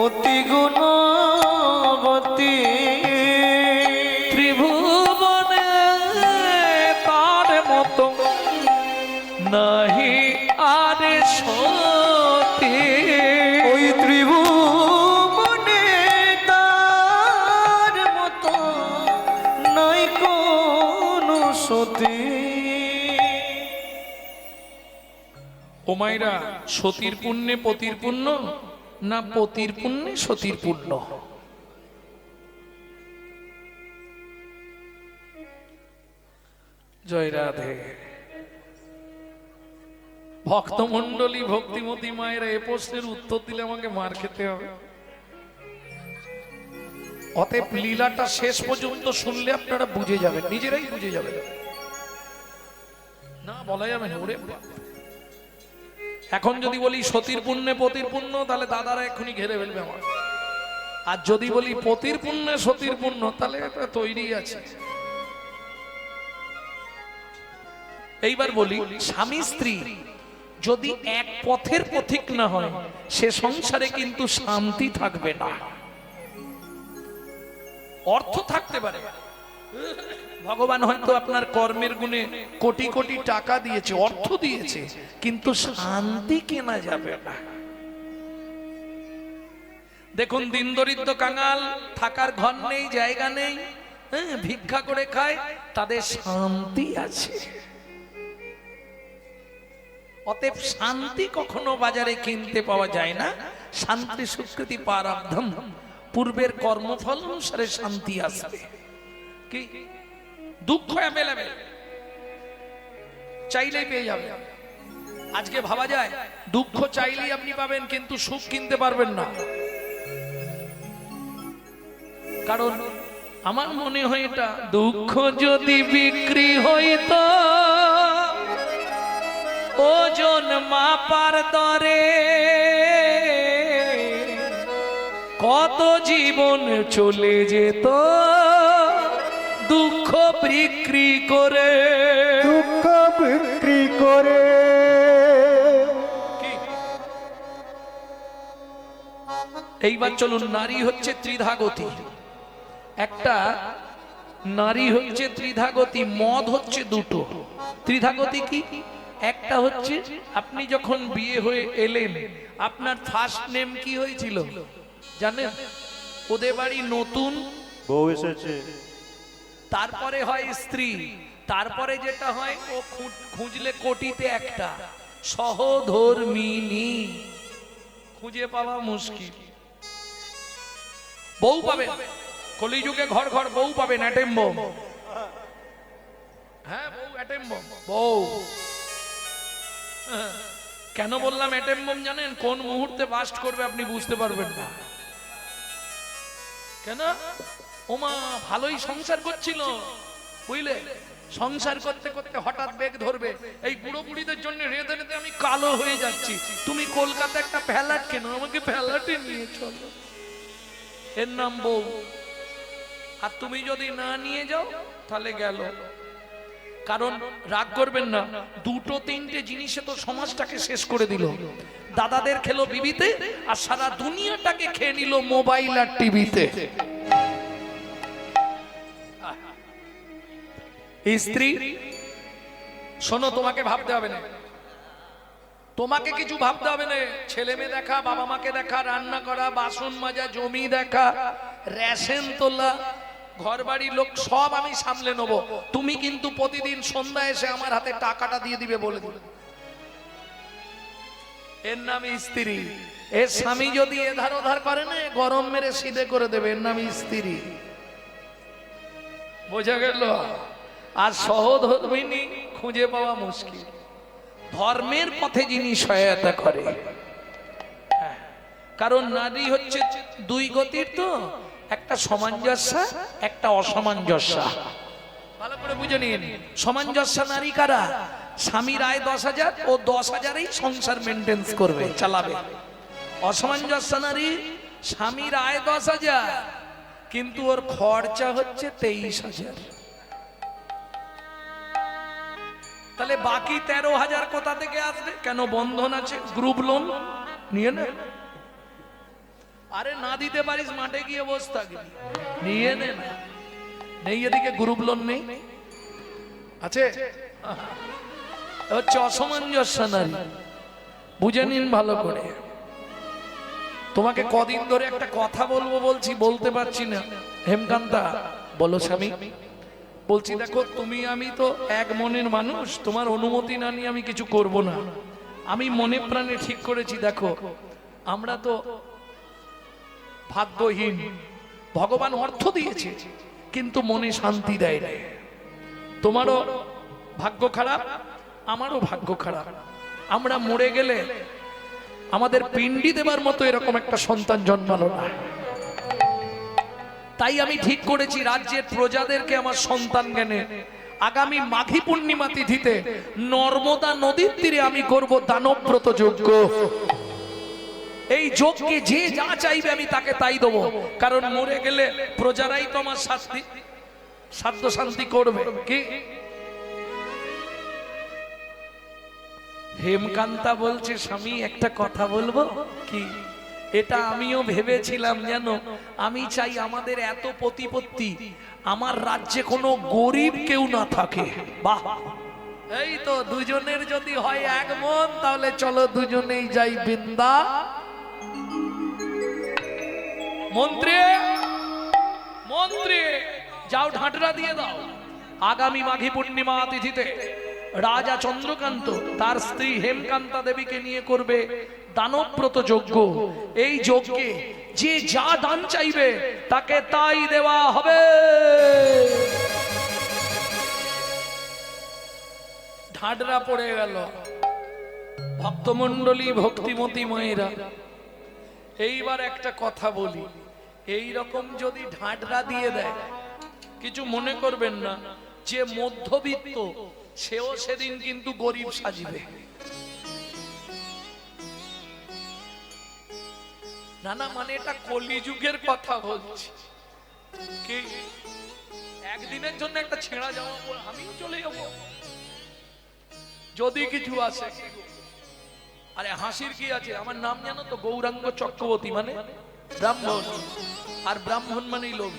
অতি গুণবতী। ত্রিভুবনে তার মতো নাহি আর সতী। ওই ত্রিভুবনে তার মতো নাই কোনো সতী। ও মাইরা, সতীর পুণ্যে পতির পুণ্য, না পতির পুণ্যে সতীর পুণ্য? জয় রাধে। ভক্তমণ্ডলী ভক্তিমতী মায়েরা এ প্রশ্নের উত্তর দিলে আমাকে মার খেতে হবে। অতএব লীলাটা শেষ পর্যন্ত শুনলে আপনারা বুঝে যাবেন, নিজেরাই বুঝে যাবেন, না বলা যাবে না। ওরে বাপ! এখন যদি বলি সতীর পুণ্যে পতির পুণ্য, তাহলে দাদারা এক্ষুনি ঘেরে ফেলবে আমার। আর যদি বলি পতির পুণ্যে সতীর পুণ্য, তাহলে এটা তৈরি আছে। এইবার বলি, স্বামী স্ত্রী যদি এক পথের পথিক না হয়, সে সংসারে কিন্তু শান্তি থাকবে না। অর্থ থাকতে পারে, ভগবান হয়তো আপনার কর্মের গুণে কোটি কোটি টাকা দিয়েছে, অর্থ দিয়েছে, কিন্তু শান্তি কেনা যাবে না। দেখুন, দিন দরিদ্র কাঙাল, থাকার ঘর নেই, জায়গা নেই, ভিক্ষা করে খায়, তাদের শান্তি আছে। অতএব শান্তি কখনো বাজারে কিনতে পাওয়া যায় না। শান্তি সুকৃতি পারার্ধম, পূর্বের কর্মফল অনুসারে শান্তি আসবে। কি দুঃখ অ্যাভেলেবেল, চাইলেই পেয়ে যাবে। আজকে ভাবা যায় দুঃখ চাইলেই আপনি পাবেন, কিন্তু সুখ কিনতে পারবেন না। কারণ আমার মনে হয় এটা, দুঃখ যদি বিক্রি হইতো ওজন মাপার দরে, কত জীবন চলে যেত দুঃখ বিক্রি করে। দুঃখ বিক্রি করে। এইবার চলুন, নারী হচ্ছে ত্রিধাগতি। একটা নারী হচ্ছে ত্রিধাগতি, মদ হচ্ছে দুটো। ত্রিধাগতি কি? একটা হচ্ছে আপনি যখন বিয়ে হয়ে এলেন, আপনার ফার্স্ট নেম কি হয়েছিল জানেন? ওদের বাড়ি নতুন বউ এসেছে, তারপরে হয় স্ত্রী, তারপরে যেটা হয় ও খুঁজলে কোটিতে একটা সহধর্মিনী, খুঁজে পাওয়া মুশকিল। বউ পাবেন কলিযুগে, ঘর ঘর বউ পাবেন, অ্যাটেম বোম। হ্যাঁ বউ, অ্যাটেম বোম, বউ। কেন বললাম অ্যাটেম বোম জানেন? কোন মুহূর্তে বাস্ট করবে আপনি বুঝতে পারবেন না। কেন? ওমা ভালোই সংসার করছিল, বুঝলে, সংসার করতে করতে হঠাৎ বেগ ধরবে। এই বুড়ো বুড়িদের জন্য রেঁধে রেঁধে আমি কালো হয়ে যাচ্ছি, তুমি কলকাতা একটা ফ্ল্যাট কেন, আমাকে ফ্ল্যাটে নিয়ে চলো, এর নাম বউ। আর তুমি যদি না নিয়ে যাও তাহলে গেল। কারণ রাগ করবেন না, দুটো তিনটে জিনিসে তো সমাজটাকে শেষ করে দিল। দাদাদের খেলো বিবিতে, আর সারা দুনিয়াটাকে খেয়ে নিল মোবাইল আর টিভিতে। স্ত্রী শোনো, তোমাকে ভাবতে হবে না, তোমাকে কিছু ভাবতে হবে না। ছেলে মেয়ে দেখা, বাবা মাকে দেখা, রান্না করা, বাসন মাজা, জমি দেখা, রেশন তোলা, ঘর বাড়ি লোক সব আমি সামলে নেবো। তুমি কিন্তু প্রতিদিন সন্ধ্যা এসে আমার হাতে টাকাটা দিয়ে দিবে, বলে দিবে। এর নাম স্ত্রী। এর স্বামী যদি এধার ওধার করে না, গরম মেরে সিধে করে দেবে, এর নাম স্ত্রী। বোঝা গেল? আর সহধর্মিনী খুঁজে পাওয়া মুশকিল। ধর্মের পথে যিনি সহায়তা করে, কারণ নারী হচ্ছে দুই গতির, তো একটা সামঞ্জস্য, একটা অসামঞ্জস্য। ভালো করে বুঝে নিন। সামঞ্জস্য নারী কারা? স্বামীর আয় 10,000, ও 10,000এই সংসার মেনটেন্স করবে, চালাবে। অসামঞ্জস্য নারী, স্বামীর আয় 10,000, কিন্তু ওর খরচা হচ্ছে 23,000। তাহলে বাকি 13,000 কোথা থেকে আসবে? কেন? বন্ধন আছে, গ্রুপ লোন নিয়ে নে। আরে না দিতে পারিস, মাঠে গিয়ে বসে থাকবি, নিয়ে নে না। নেই এদিকে গ্রুপ লোন নেই, আছে হচ্ছে অসামঞ্জস্য নারী। বুঝে নিন ভালো করে। তোমাকে কদিন ধরে একটা কথা বলবো বলছি, বলতে পারছি না। হেমকান্তা বলো স্বামী। বলছি দেখো, তুমি আমি তো এক মনের মানুষ, তোমার অনুমতি না নিয়ে আমি কিছু করব না। আমি মনে প্রাণে ঠিক করেছি, দেখো আমরা তো ভাগ্যহীন, ভগবান অর্থ দিয়েছে কিন্তু মনে শান্তি দেয় না। তোমারও ভাগ্য খারাপ, আমারও ভাগ্য খারাপ। আমরা মরে গেলে আমাদের পিণ্ডি দেবার মতো এরকম একটা সন্তান জন্মালো না। তাই আমি ঠিক করেছি, রাজ্যের প্রজাদেরকে আমার সন্তান জ্ঞানে আগামী মাঘী পূর্ণিমা তিথিতে নর্মদা নদীর তীরে আমি করব দানব্রত যজ্ঞ। এই যজ্ঞে যে যা চাইবে আমি তাকে তাই দেবো। কারণ মরে গেলে প্রজারাই তো আমার সাধ্য শান্তি করবে। কি হেমকান্তা বলছে, স্বামী একটা কথা বলবো কি? এটা আমিও ভেবেছিলাম, জানো, আমি চাই আমাদের এত প্রতিপত্তি, আমার রাজ্যে কোনো গরিব কেউ না থাকে। বাহ, এই তো দুজনের যদি হয় এক মন, তাহলে চলো দুজনেই যাই বৃন্দা। মন্ত্রী মন্ত্রী যাও, ঢাঁটরা দিয়ে দাও। আগামী মাঘী পূর্ণিমা তিথিতে রাজা চন্দ্রকান্ত তার স্ত্রী হেমকান্তা দেবীকে নিয়ে করবে দানব্রত যজ্ঞ। এই যজ্ঞে যে যা দান চাইবে তাকে তাই দেওয়া হবে। ঢাডরা পড়ে গেল ভক্তমণ্ডলী, ভক্তিমতী মায়েরা। এইবার একটা কথা বলি, এই রকম যদি ঢাডরা দিয়ে দেয়, কিছু মনে করবেন না, যে মধ্যবিত্ত সেও সেদিন কিন্তু গরিব সাজিবে। না না, মানে এটা কলিযুগের কথা বলছি। কি একদিনের জন্য একটা ছেঁড়া জামা পরে আমিও চলে যাব যদি কিছু আসে? আরে হাসির কি আছে? আমার নাম জানো তো, গৌরাঙ্গ চক্রবর্তী, মানে ব্রাহ্মণ। আর ব্রাহ্মণ মানেই লোভ।